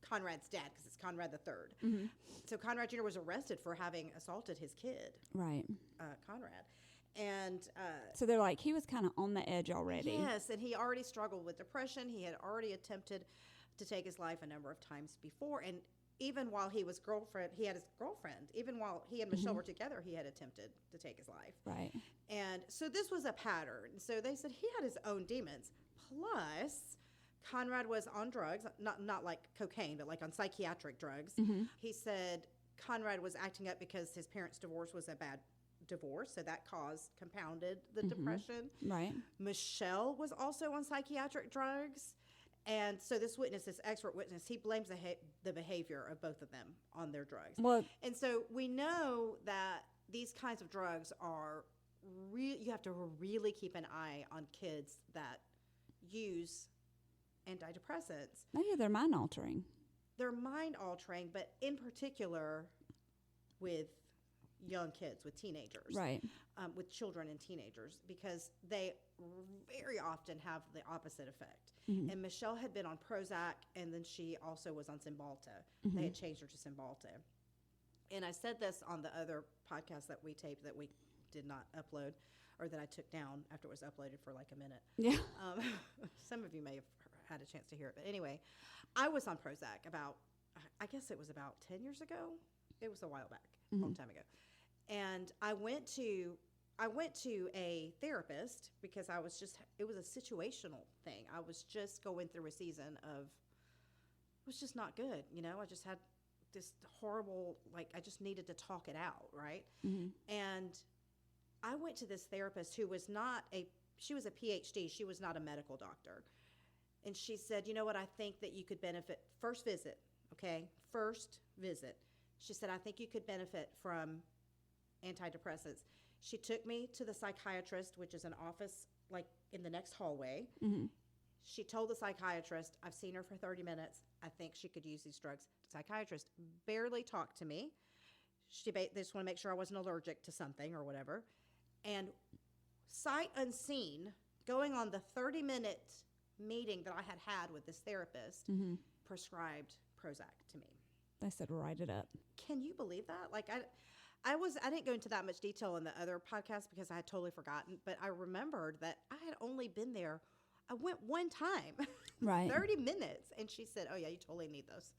Conrad's dad because it's Conrad the Third. So Conrad Jr. was arrested for having assaulted his kid, Right. Conrad. And So they're like, he was kind of on the edge already. yes, and he already struggled with depression. He had already attempted to take his life a number of times before. And even while he had his girlfriend, even while he and Michelle were together, he had attempted to take his life. Right. And so this was a pattern. So they said he had his own demons. Plus, Conrad was on drugs, not like cocaine, but like on psychiatric drugs. He said Conrad was acting up because his parents' divorce was a bad divorce, so that compounded the depression. Right. Michelle was also on psychiatric drugs. And so this expert witness, he blames the behavior of both of them on their drugs. Well, And so we know that these kinds of drugs are you have to really keep an eye on kids that use antidepressants. oh yeah, they're mind altering. They're mind altering, but in particular with young kids, with teenagers, Right. with children and teenagers, because they very often have the opposite effect. And Michelle had been on Prozac, and then she also was on Cymbalta. They had changed her to Cymbalta. And I said this on the other podcast that we taped that we did not upload, or that I took down after it was uploaded for like a minute. Yeah. Some of you may have had a chance to hear it. But anyway, I was on Prozac I guess it was about 10 years ago. It was a while back, a long time ago. And I went to a therapist because it was a situational thing. I was just going through a season of, it was just not good. I just had this horrible, I just needed to talk it out. Right. And I went to this therapist who was she was a PhD. She was not a medical doctor. And she said, you know what? I think that you could benefit first visit. Okay. First visit. She said, I think you could benefit from antidepressants. She took me to the psychiatrist, which is an office in the next hallway. She told the psychiatrist, I've seen her for 30 minutes. I think she could use these drugs. The psychiatrist barely talked to me. They just want to make sure I wasn't allergic to something or whatever. And sight unseen, going on the 30-minute meeting that I had with this therapist, prescribed Prozac to me. They said, write it up. Can you believe that? I didn't go into that much detail in the other podcast because I had totally forgotten, but I remembered that I had only been there. I went one time, Right. 30 minutes. And she said, oh yeah, you totally need those.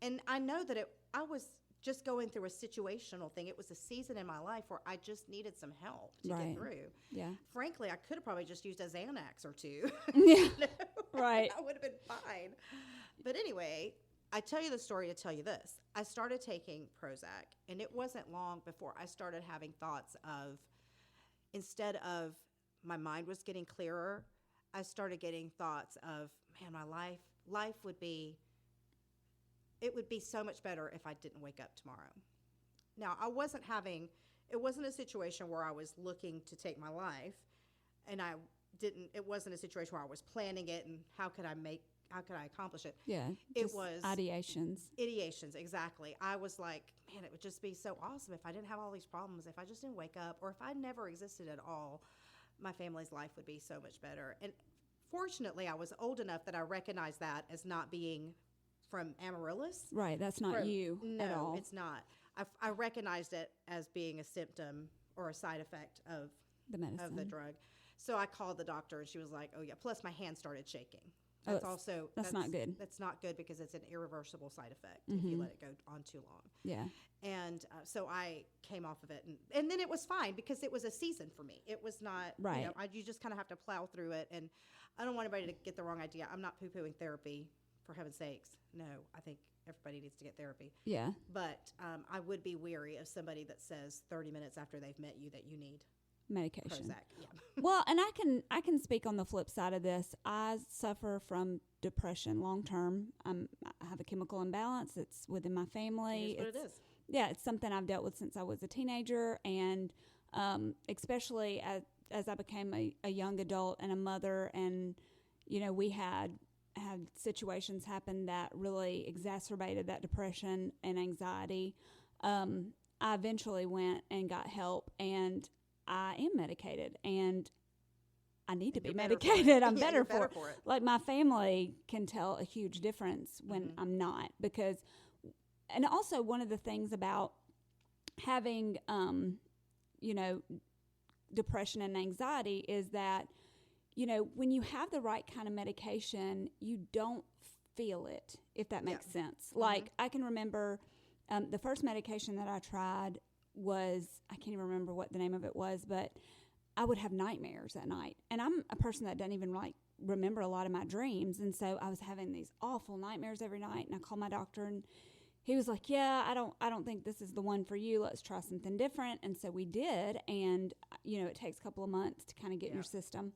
And I know that I was just going through a situational thing. It was a season in my life where I just needed some help to Right. get through. Yeah. Frankly, I could have probably just used a Xanax or two. Yeah. Right. I would have been fine. But anyway, I tell you the story to tell you this. I started taking Prozac, and it wasn't long before I started having thoughts of, instead of my mind was getting clearer, I started getting thoughts of, man, my life would be so much better if I didn't wake up tomorrow. Now, it wasn't a situation where I was looking to take my life, and it wasn't a situation where I was planning it and how could I accomplish it? Yeah. It just was ideations, exactly. I was like, man, it would just be so awesome if I didn't have all these problems, if I just didn't wake up, or if I never existed at all, my family's life would be so much better. And fortunately, I was old enough that I recognized that as not being from Amaryllis. Right. That's not you at all. No, it's not. I recognized it as being a symptom or a side effect of The medicine. of the drug. So I called the doctor, and she was like, oh yeah. Plus my hand started shaking. Oh, That's not good. That's not good because it's an irreversible side effect if you let it go on too long. Yeah. And so I came off of it, and then it was fine because it was a season for me. It was not Right. You just kind of have to plow through it. And I don't want anybody to get the wrong idea. I'm not poo-pooing therapy, for heaven's sakes. No, I think everybody needs to get therapy. Yeah. But I would be weary of somebody that says 30 minutes after they've met you that you need Medication. Prozac. Yeah. Well, and I can speak on the flip side of this. I suffer from depression long term. I have a chemical imbalance. It's within my family. Here's what it is. yeah, it's something I've dealt with since I was a teenager, and especially as I became a young adult and a mother, and we had situations happen that really exacerbated that depression and anxiety. I eventually went and got help, and I am medicated, and I need to be medicated. I'm better for it. Like, my family can tell a huge difference when I'm not, because, and also one of the things about having, depression and anxiety is that, when you have the right kind of medication, you don't feel it, if that makes sense. Like, I can remember the first medication that I tried was, I can't even remember what the name of it was, but I would have nightmares at night. And I'm a person that doesn't even remember a lot of my dreams. And so I was having these awful nightmares every night. And I called my doctor, and he was like, yeah, I don't think this is the one for you. Let's try something different. And so we did. And, it takes a couple of months to kind of get in your system.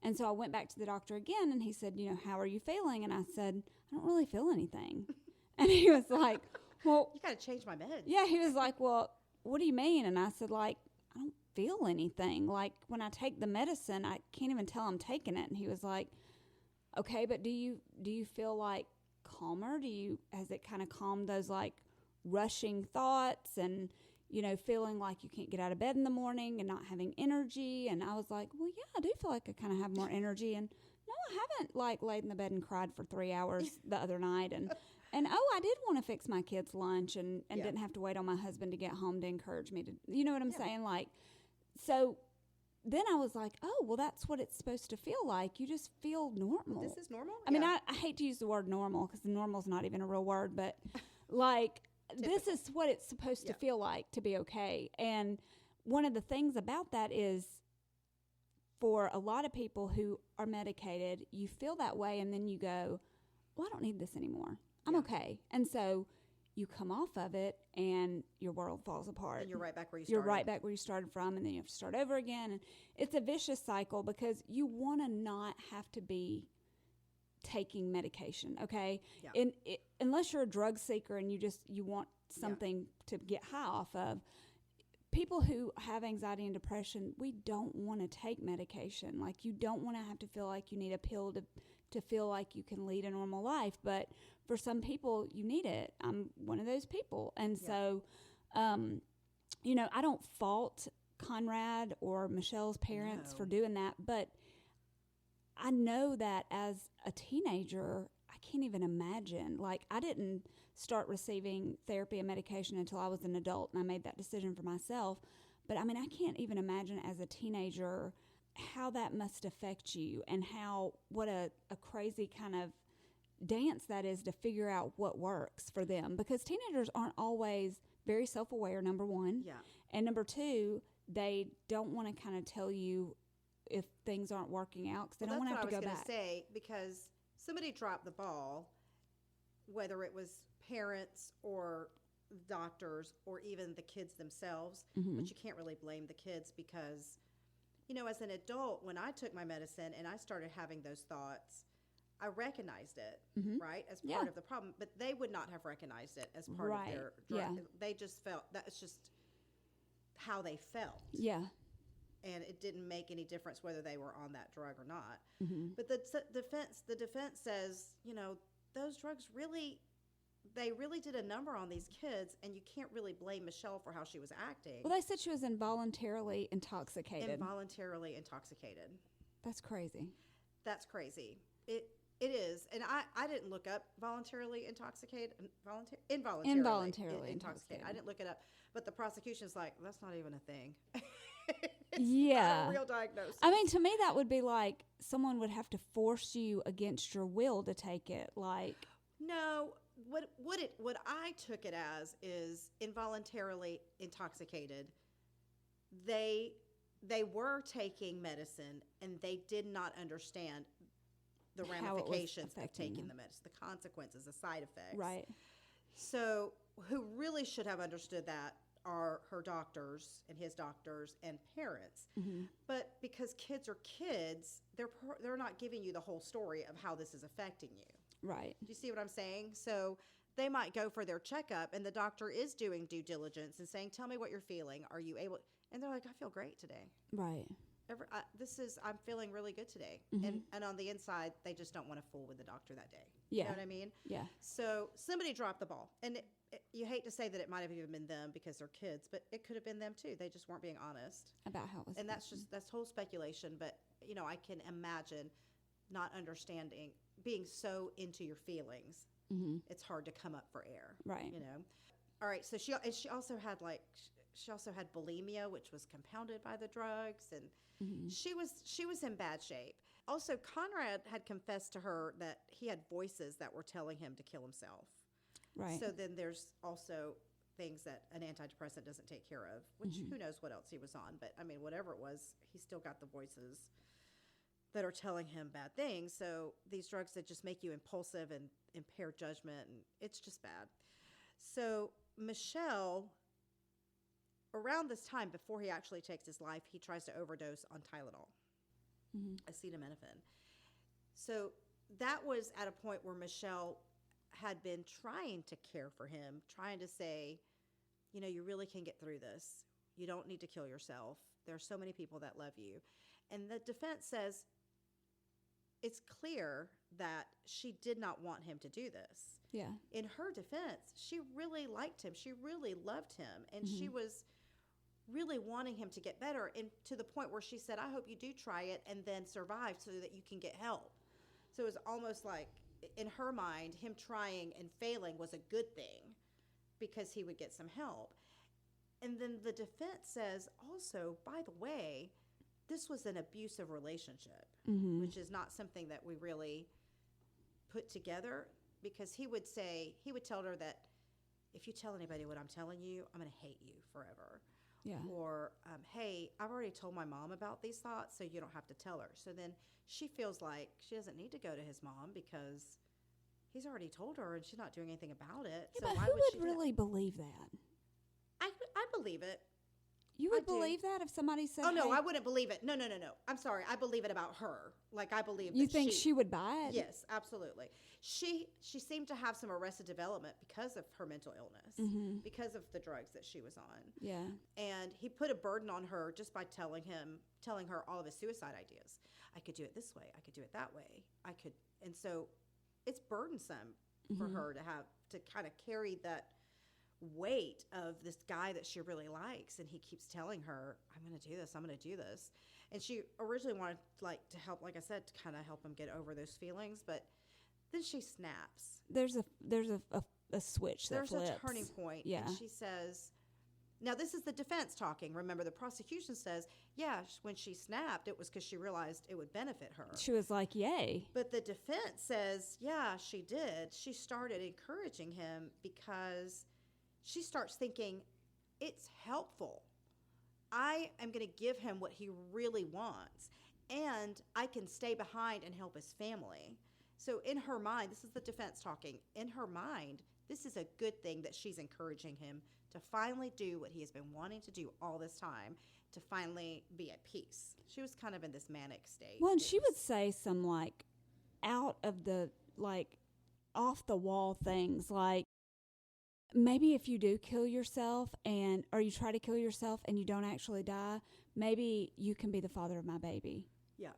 And so I went back to the doctor again, and he said, how are you feeling? And I said, I don't really feel anything. And he was like, well, you got to change my meds. Yeah. He was like, well, what do you mean? And I said, like, I don't feel anything. Like, when I take the medicine, I can't even tell I'm taking it. And he was like, okay, but do you feel like calmer? Has it kind of calmed those like rushing thoughts and, feeling like you can't get out of bed in the morning and not having energy? And I was like, well, yeah, I do feel like I kind of have more energy. And no, I haven't like laid in the bed and cried for 3 hours the other night. And I did want to fix my kids' lunch and didn't have to wait on my husband to get home to encourage me to, you know what I'm saying? Like, so then I was like, oh, well, that's what it's supposed to feel like. You just feel normal. This is normal? I mean, I hate to use the word normal, because normal is not even a real word, but like, this is what it's supposed to feel like to be okay. And one of the things about that is, for a lot of people who are medicated, you feel that way, and then you go, well, I don't need this anymore. I'm okay. And so you come off of it, and your world falls apart. And you're right back where you started. You're right back where you started from, and then you have to start over again. And it's a vicious cycle, because you want to not have to be taking medication, okay? Yeah. Unless you're a drug seeker and you want something to get high off of. People who have anxiety and depression, we don't want to take medication. Like, you don't want to have to feel like you need a pill to feel like you can lead a normal life. But for some people, you need it. I'm one of those people. And so, I don't fault Conrad or Michelle's parents for doing that. But I know that as a teenager, I can't even imagine. Like, I didn't start receiving therapy and medication until I was an adult, and I made that decision for myself. But I mean, I can't even imagine as a teenager how that must affect you, and what a crazy kind of dance that is to figure out what works for them. Because teenagers aren't always very self-aware, number one. Yeah. And number two, they don't want to kind of tell you if things aren't working out, because they don't want to have to go back. That's what I was going to say, because somebody dropped the ball, whether it was parents or doctors or even the kids themselves, but you can't really blame the kids, because, as an adult, when I took my medicine and I started having those thoughts, I recognized it, right, as part of the problem, but they would not have recognized it as part of their drug. They just felt, that's just how they felt. Yeah. And it didn't make any difference whether they were on that drug or not. But the defense says, those drugs really did a number on these kids, and you can't really blame Michelle for how she was acting. Well, they said she was involuntarily intoxicated. Involuntarily intoxicated. That's crazy. That's crazy. It is. And I didn't look up voluntarily intoxicated. Involuntarily intoxicated. I didn't look it up. But the prosecution's like, that's not even a thing. Not a real diagnosis. I mean, to me, that would be like someone would have to force you against your will to take it. Like, no, what I took it as is involuntarily intoxicated. They were taking medicine, and they did not understand the ramifications of taking the medicine, the consequences, the side effects. Right. So, who really should have understood that are her doctors and his doctors and parents. But because kids are kids, they're not giving you the whole story of how this is affecting you. Right. Do you see what I'm saying? So they might go for their checkup and the doctor is doing due diligence and saying, tell me what you're feeling. Are you able? And they're like, I feel great today. Right. I'm feeling really good today. And on the inside, they just don't want to fool with the doctor that day. Yeah. You know what I mean? Yeah. So somebody dropped the ball. And you hate to say that it might have even been them because they're kids, but it could have been them too. They just weren't being honest About how it was. and that's whole speculation. But I can imagine not understanding, being so into your feelings. It's hard to come up for air. Right. All right. So she also had bulimia, which was compounded by the drugs, and she was in bad shape. Also, Conrad had confessed to her that he had voices that were telling him to kill himself. Right. So then there's also things that an antidepressant doesn't take care of, which who knows what else he was on. But, I mean, whatever it was, he still got the voices that are telling him bad things. So these drugs that just make you impulsive and impair judgment, and it's just bad. So Michelle, around this time, before he actually takes his life, he tries to overdose on Tylenol, acetaminophen. So that was at a point where Michelle had been trying to care for him, trying to say, you really can get through this. You don't need to kill yourself. There are so many people that love you. And the defense says it's clear that she did not want him to do this. Yeah. In her defense, she really liked him. She really loved him. And she was really wanting him to get better, and to the point where she said, I hope you do try it and then survive so that you can get help. So it was almost like, in her mind, him trying and failing was a good thing because he would get some help. And then the defense says also, by the way, this was an abusive relationship, which is not something that we really put together, because he would tell her that if you tell anybody what I'm telling you, I'm going to hate you forever. Yeah. Or, hey, I've already told my mom about these thoughts, so you don't have to tell her. So then she feels like she doesn't need to go to his mom because he's already told her and she's not doing anything about it. Yeah, so but why who would she would really believe that? I believe it. You would I do. believe that if somebody said, Oh, no, hey, I wouldn't believe it. No. I'm sorry. I believe it about her. Like, I believe you that think she would buy it? Yes, absolutely. She seemed to have some arrested development because of her mental illness, because of the drugs that she was on. Yeah. And he put a burden on her just by telling her all of his suicide ideas. I could do it this way. I could do it that way. And so it's burdensome for her to kind of carry that weight of this guy that she really likes, and he keeps telling her, I'm going to do this, I'm going to do this. And she originally wanted to help, like I said, to kind of help him get over those feelings, but then she snaps. There's a switch that There's flips. a turning point. Yeah. And she says, now this is the defense talking. Remember, the prosecution says, yeah, when she snapped, it was because she realized it would benefit her. She was like, yay. But the defense says, yeah, she did. She started encouraging him because she starts thinking, it's helpful. I am going to give him what he really wants, and I can stay behind and help his family. So in her mind, this is the defense talking, in her mind, this is a good thing that she's encouraging him to finally do what he has been wanting to do all this time, to finally be at peace. She was kind of in this manic state. Well, and she would say some out of the off the wall things, like, maybe if you do kill yourself or you try to kill yourself and you don't actually die, maybe you can be the father of my baby. Yeah.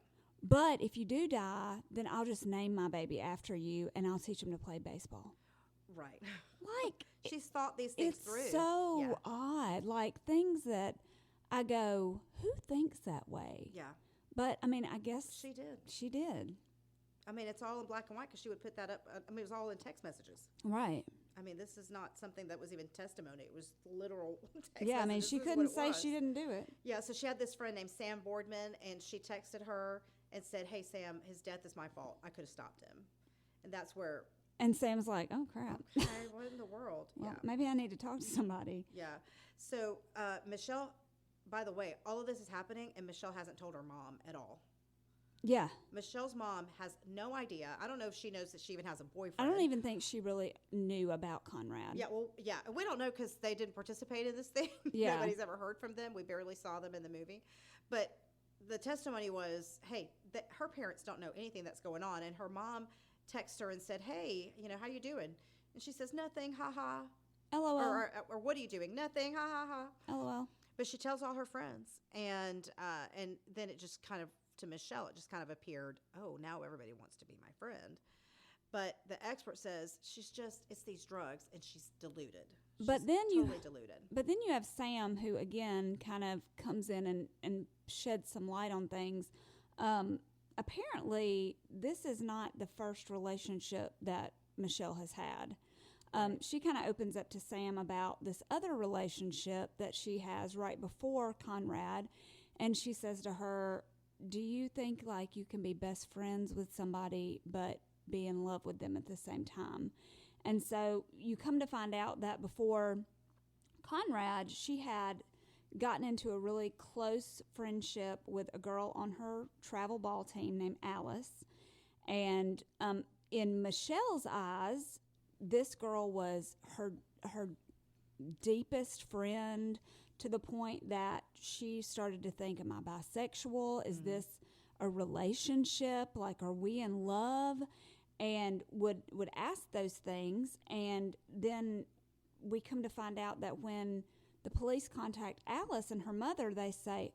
But if you do die, then I'll just name my baby after you and I'll teach him to play baseball. Right. She's thought these things through. It's so odd. Things that I go, who thinks that way? Yeah. But, I mean, I guess she did. She did. I mean, it's all in black and white because she would put that up. I mean, it was all in text messages. Right. I mean, this is not something that was even testimony. It was literal text Yeah, I mean, messages. she couldn't say she didn't do it. Yeah, so she had this friend named Sam Boardman, and she texted her and said, hey, Sam, his death is my fault. I could have stopped him. And that's where... And Sam's like, oh, crap. Okay, what in the world? Well, yeah. maybe I need to talk to somebody. Yeah. So Michelle, by the way, all of this is happening, and Michelle hasn't told her mom at all. Yeah. Michelle's mom has no idea. I don't know if she knows that she even has a boyfriend. I don't even think she really knew about Conrad. Yeah, well, yeah. We don't know because they didn't participate in this thing. Yeah. Nobody's ever heard from them. We barely saw them in the movie. But the testimony was, hey, that her parents don't know anything that's going on. And her mom texted her and said, hey, how you doing? And she says, nothing, ha ha. LOL. Or what are you doing? Nothing, ha ha ha. LOL. But she tells all her friends. And then it just kind of, to Michelle, it just kind of appeared, oh, now everybody wants to be my friend. But the expert says it's these drugs, and she's deluded. But then totally deluded. But then you have Sam, who again kind of comes in and sheds some light on things. Apparently, this is not the first relationship that Michelle has had. She kind of opens up to Sam about this other relationship that she has right before Conrad, and she says to her, "Do you think like you can be best friends with somebody, but be in love with them at the same time?" And so you come to find out that before Conrad, she had gotten into a really close friendship with a girl on her travel ball team named Alice. And in Michelle's eyes, this girl was her deepest friend, to the point that she started to think, am I bisexual? Is this a relationship? Like, are we in love? And would ask those things. And then we come to find out that when the police contact Alice and her mother, they say,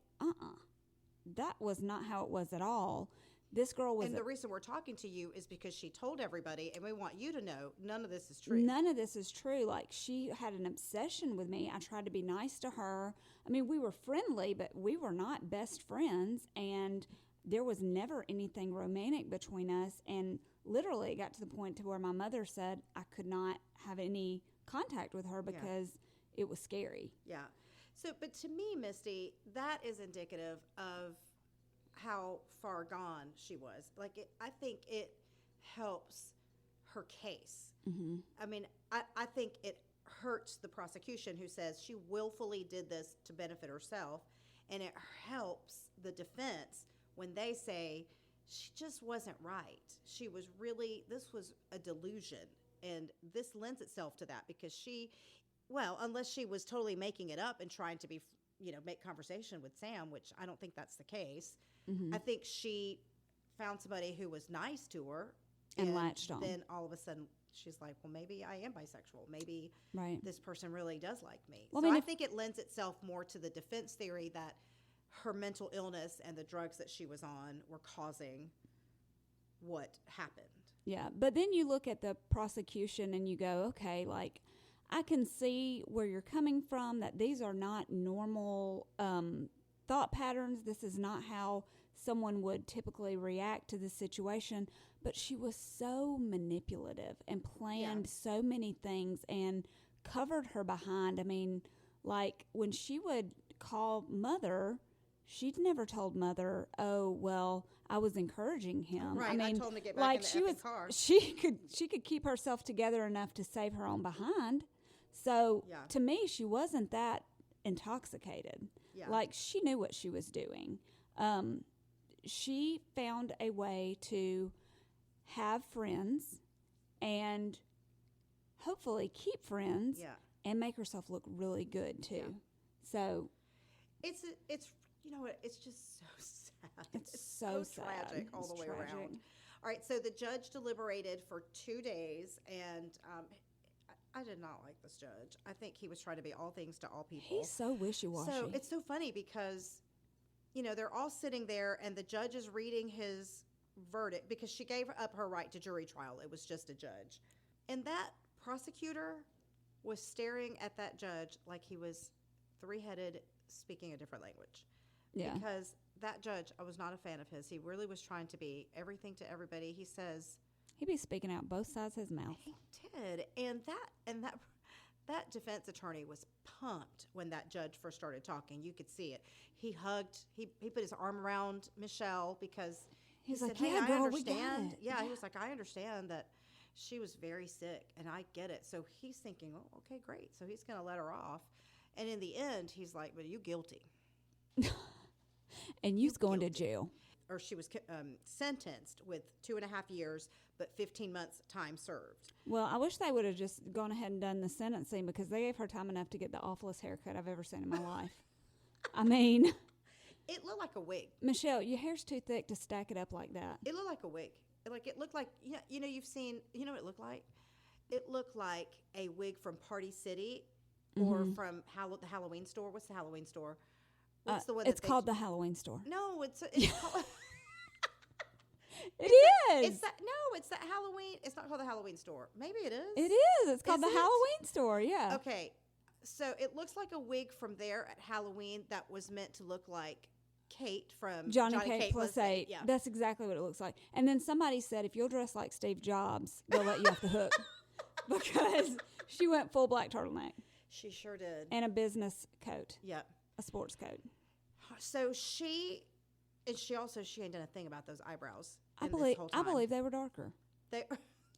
that was not how it was at all. This girl was... And the reason we're talking to you is because she told everybody, and we want you to know, none of this is true. None of this is true. Like, she had an obsession with me. I tried to be nice to her. I mean, we were friendly, but we were not best friends, and there was never anything romantic between us. And literally it got to the point to where my mother said I could not have any contact with her because it was scary. Yeah. So, but to me, Misty, that is indicative of how far gone she was. Like, I think it helps her case. Mm-hmm. I mean, I think it hurts the prosecution, who says she willfully did this to benefit herself, and it helps the defense when they say she just wasn't right. She was really, this was a delusion, and this lends itself to that because unless she was totally making it up and trying to be, make conversation with Sam, which I don't think that's the case. Mm-hmm. I think she found somebody who was nice to her and latched on. Then all of a sudden she's like, well, maybe I am bisexual. Maybe this person really does like me. Well, so I think it lends itself more to the defense theory that her mental illness and the drugs that she was on were causing what happened. Yeah, but then you look at the prosecution and you go, okay, like, I can see where you're coming from, that these are not normal thought patterns. This is not how someone would typically react to this situation. But she was so manipulative and planned so many things and covered her behind. I mean, like, when she would call Mother, she'd never told Mother, oh, well, I was encouraging him. Right, I mean, I told him to get back in the car. She could keep herself together enough to save her own behind. So to me, she wasn't that intoxicated. Yeah. Like, she knew what she was doing. She found a way to have friends and hopefully keep friends and make herself look really good too. Yeah. So it's it's just so sad. It's so sad. Tragic all the way around. All right, so the judge deliberated for 2 days, and I did not like this judge. I think he was trying to be all things to all people. He's so wishy-washy. So it's so funny because, they're all sitting there, and the judge is reading his verdict because she gave up her right to jury trial. It was just a judge. And that prosecutor was staring at that judge like he was three-headed, speaking a different language. Yeah. Because that judge, I was not a fan of his. He really was trying to be everything to everybody. He says... He'd be speaking out both sides of his mouth. He did. And that defense attorney was pumped when that judge first started talking. You could see it. He hugged, he put his arm around Michelle because he said, like, hey, yeah, I girl, understand. we got it. Yeah, he was like, I understand that she was very sick, and I get it. So he's thinking, oh, okay, great. So he's going to let her off. And in the end, he's like, but you guilty. And you's going to jail. Or she was sentenced with 2.5 years, but 15 months time served. Well, I wish they would have just gone ahead and done the sentencing because they gave her time enough to get the awfulest haircut I've ever seen in my life. I mean... It looked like a wig. Michelle, your hair's too thick to stack it up like that. It looked like a wig. It looked like, you've seen, what it looked like? It looked like a wig from Party City or from the Halloween store. What's the Halloween store? What's the one It's called the Halloween store. No, it's called... It is. It's that Halloween. It's not called the Halloween store. Maybe it is. It is. It's called Is the it? Halloween store. Yeah. Okay. So it looks like a wig from there at Halloween that was meant to look like Kate from Johnny Kate plus 8. Yeah. That's exactly what it looks like. And then somebody said, if you'll dress like Steve Jobs, they'll let you off the hook. Because she went full black turtleneck. She sure did. And a business coat. Yep. A sports coat. So she ain't done a thing about those eyebrows. I believe they were darker.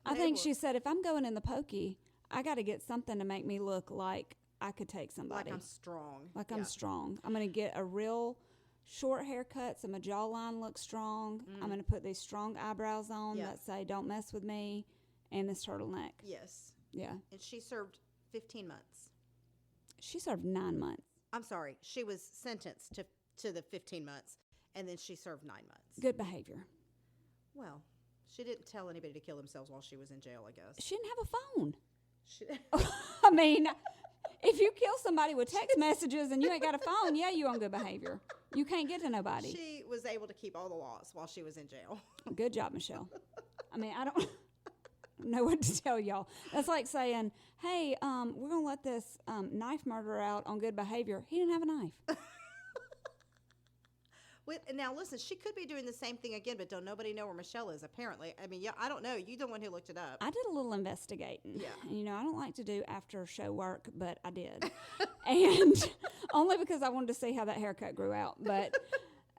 I think she said, if I'm going in the pokey, I got to get something to make me look like I could take somebody. Like I'm strong. Like I'm strong. I'm going to get a real short haircut so my jawline looks strong. I'm going to put these strong eyebrows on that say, don't mess with me, and this turtleneck. Yes. Yeah. And she served 15 months. She served 9 months. I'm sorry. She was sentenced to the 15 months, and then she served 9 months. Good behavior. Well, she didn't tell anybody to kill themselves while she was in jail, I guess. She didn't have a phone. She I mean, if you kill somebody with text messages and you ain't got a phone, yeah, you on good behavior. You can't get to nobody. She was able to keep all the laws while she was in jail. Good job, Michelle. I mean, I don't know what to tell y'all. That's like saying, hey, we're going to let this knife murderer out on good behavior. He didn't have a knife. Now, listen, she could be doing the same thing again, but don't nobody know where Michelle is, apparently. I mean, yeah, I don't know. You're the one who looked it up. I did a little investigating. Yeah. And, you know, I don't like to do after show work, but I did. And only because I wanted to see how that haircut grew out. But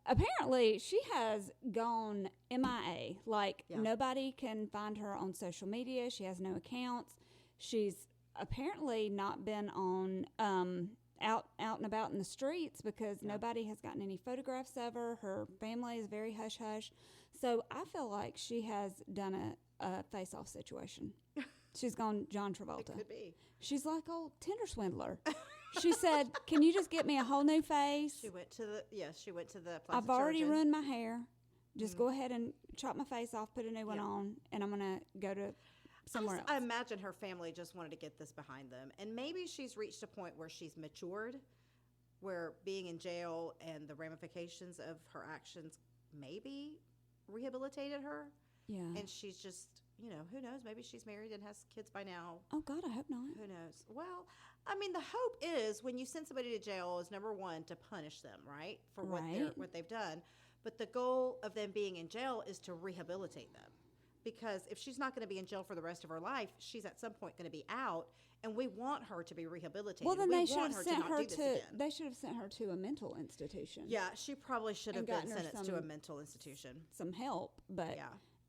apparently she has gone MIA. Like, nobody can find her on social media. She has no accounts. She's apparently not been on out and about in the streets because nobody has gotten any photographs of her. Her family is very hush-hush. So I feel like she has done a face-off situation. She's gone John Travolta. It could be. She's like old Tinder swindler. She said, can you just get me a whole new face? She went to the plastic I've already surgeon. ruined my hair. Just go ahead and chop my face off, put a new one on, and I'm going to go to somewhere else. I imagine her family just wanted to get this behind them. And maybe she's reached a point where she's matured, where being in jail and the ramifications of her actions maybe rehabilitated her. Yeah. And she's just, you know, who knows? Maybe she's married and has kids by now. Oh, God, I hope not. Who knows? Well, I mean, the hope is when you send somebody to jail is, number one, to punish them, right? For what they've done. But the goal of them being in jail is to rehabilitate them. Because if she's not going to be in jail for the rest of her life, she's at some point going to be out, and we want her to be rehabilitated. Well, then they should have sent her to. They should have sent her to a mental institution. Yeah, she probably should have been gotten sentenced to a mental institution. Some help, but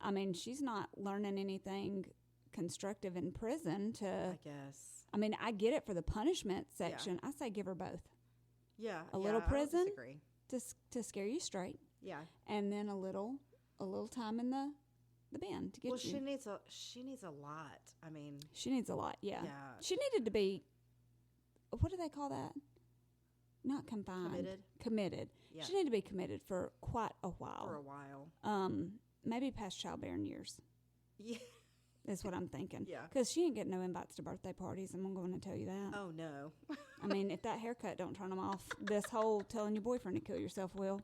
I mean, she's not learning anything constructive in prison. I guess. I mean, I get it for the punishment section. I say give her both. Yeah, a little prison to scare you straight. Yeah, and then a little time in the bin to get you. Well, she needs a lot. I mean, she needs a lot. Yeah. Yeah. She needed to be. What do they call that? Not confined. Committed. Yeah. She needed to be committed for quite a while. For a while. Maybe past childbearing years. Yeah. Is what I'm thinking. Yeah. Because she ain't getting no invites to birthday parties. I'm going to tell you that. Oh, no. I mean, if that haircut don't turn them off, this whole telling your boyfriend to kill yourself will.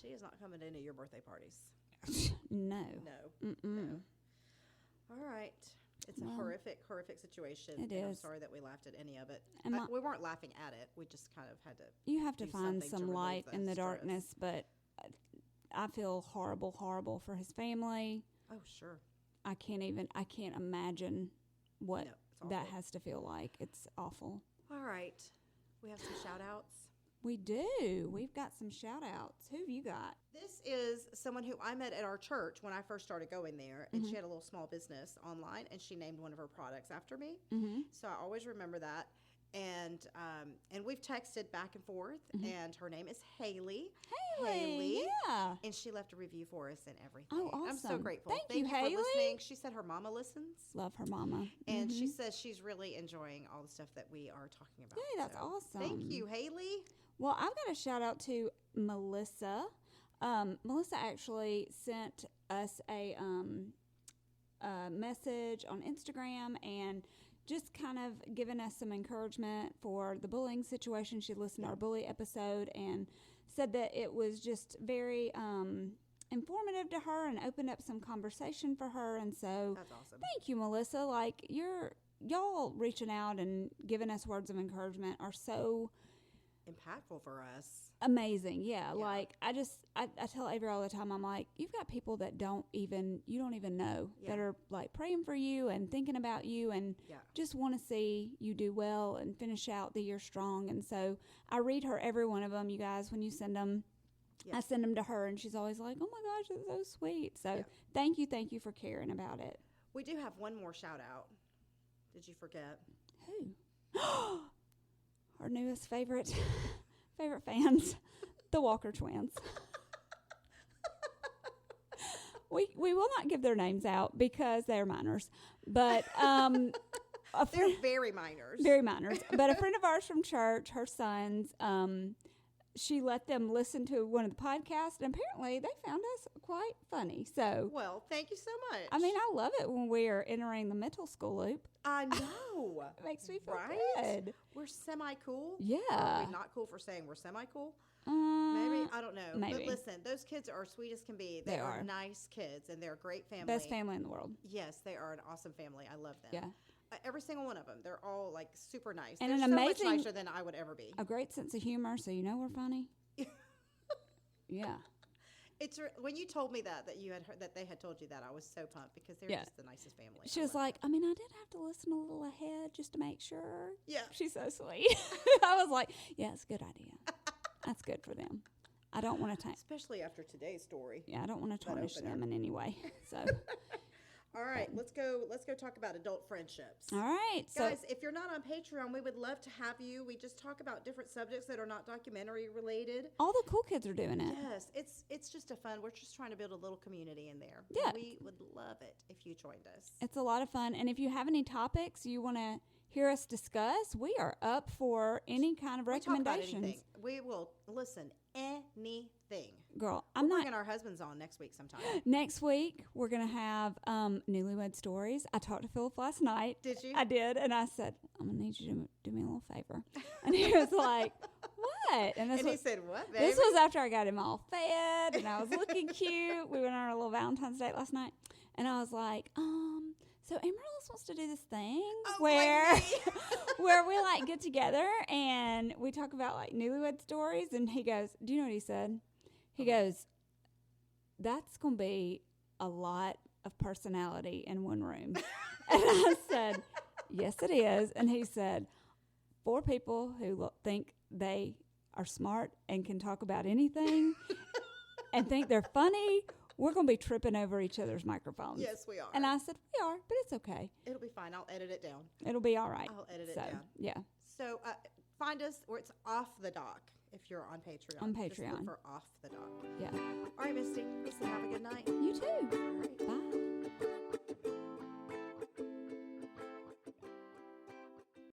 She is not coming to any of your birthday parties. No. No. All right. It's a horrific situation. It is. I'm sorry that we laughed at any of it. And we weren't laughing at it. We just kind of had to. You have to find some light in the darkness, but I feel horrible for his family. Oh, sure. I can't imagine what that has to feel like. It's awful. All right. We have some shout outs. We do. We've got some shout outs. Who have you got? This is someone who I met at our church when I first started going there, and she had a little small business online, and she named one of her products after me. Mm-hmm. So I always remember that. And we've texted back and forth, and her name is Haley. Haley, yeah. And she left a review for us and everything. Oh, awesome. I'm so grateful. Thank you, Haley. For listening. She said her mama listens. Love her mama. And she says she's really enjoying all the stuff that we are talking about. Yay, that's awesome. Thank you, Haley. Well, I've got a shout out to Melissa. Melissa actually sent us message on Instagram and just kind of giving us some encouragement for the bullying situation. She listened to our bully episode and said that it was just very informative to her and opened up some conversation for her. And so That's awesome. thank you, Melissa. Like, y'all reaching out and giving us words of encouragement are so Impactful for us. amazing. Yeah. Like, I tell Avery all the time, I'm like, you've got people that you don't even know that are like praying for you and thinking about you and just want to see you do well and finish out the year strong. And so I read her every one of them, you guys, when you send them. I send them to her, and she's always like, oh, my gosh, it's so sweet. So thank you for caring about it. We do have one more shout out. Did you forget? Who? Our newest favorite fans, the Walker twins. We will not give their names out because they're minors, but they're very minors. Very minors. But a friend of ours from church, her sons, she let them listen to one of the podcasts, and apparently they found us quite funny. So, well, thank you so much. I mean, I love it when we're entering the middle school loop. I know. It makes me feel good. We're semi-cool. Yeah. Are we not cool for saying we're semi-cool? Maybe. I don't know. Maybe. But listen, those kids are sweet as can be. They are nice kids, and they're a great family. Best family in the world. Yes, they are an awesome family. I love them. Yeah. Every single one of them. They're all, like, super nice. And they're an so amazing, much nicer than I would ever be. A great sense of humor, so you know we're funny. Yeah. It's when you told me that you had heard, that they had told you that, I was so pumped because they're just the nicest family. She was like, I mean, I did have to listen a little ahead just to make sure. Yeah. She's so sweet. I was like, yeah, it's a good idea. That's good for them. I don't want to especially after today's story. Yeah, I don't want to tarnish them in any way. So all right, let's go talk about adult friendships. All right. Guys, if you're not on Patreon, we would love to have you. We just talk about different subjects that are not documentary related. All the cool kids are doing it. Yes, it's just we're just trying to build a little community in there. Yeah. We would love it if you joined us. It's a lot of fun. And if you have any topics you want to hear us discuss, we are up for any kind of recommendations. We will listen anything. Girl, We're bringing our husbands on next week sometime. Next week, we're going to have Newlywed Stories. I talked to Philip last night. Did you? I did. And I said, I'm going to need you to do me a little favor. And he was like, what? And he said, what, baby? This was after I got him all fed and I was looking cute. We went on our little Valentine's date last night. And I was like, so Amaryllis wants to do this thing where we like get together and we talk about like newlywed stories. And he goes, do you know what he said? He goes, that's going to be a lot of personality in one room. And I said, yes, it is. And he said, 4 people who think they are smart and can talk about anything and think they're funny, we're going to be tripping over each other's microphones. Yes, we are. And I said, we are, but it's okay. It'll be fine. I'll edit it down. It'll be all right. I'll edit it down. Yeah. So find us where it's Off the Dock if you're on Patreon. On Patreon. Just look for Off the Dock. Yeah. All right, Misty. Listen, have a good night. You too. All right. Bye.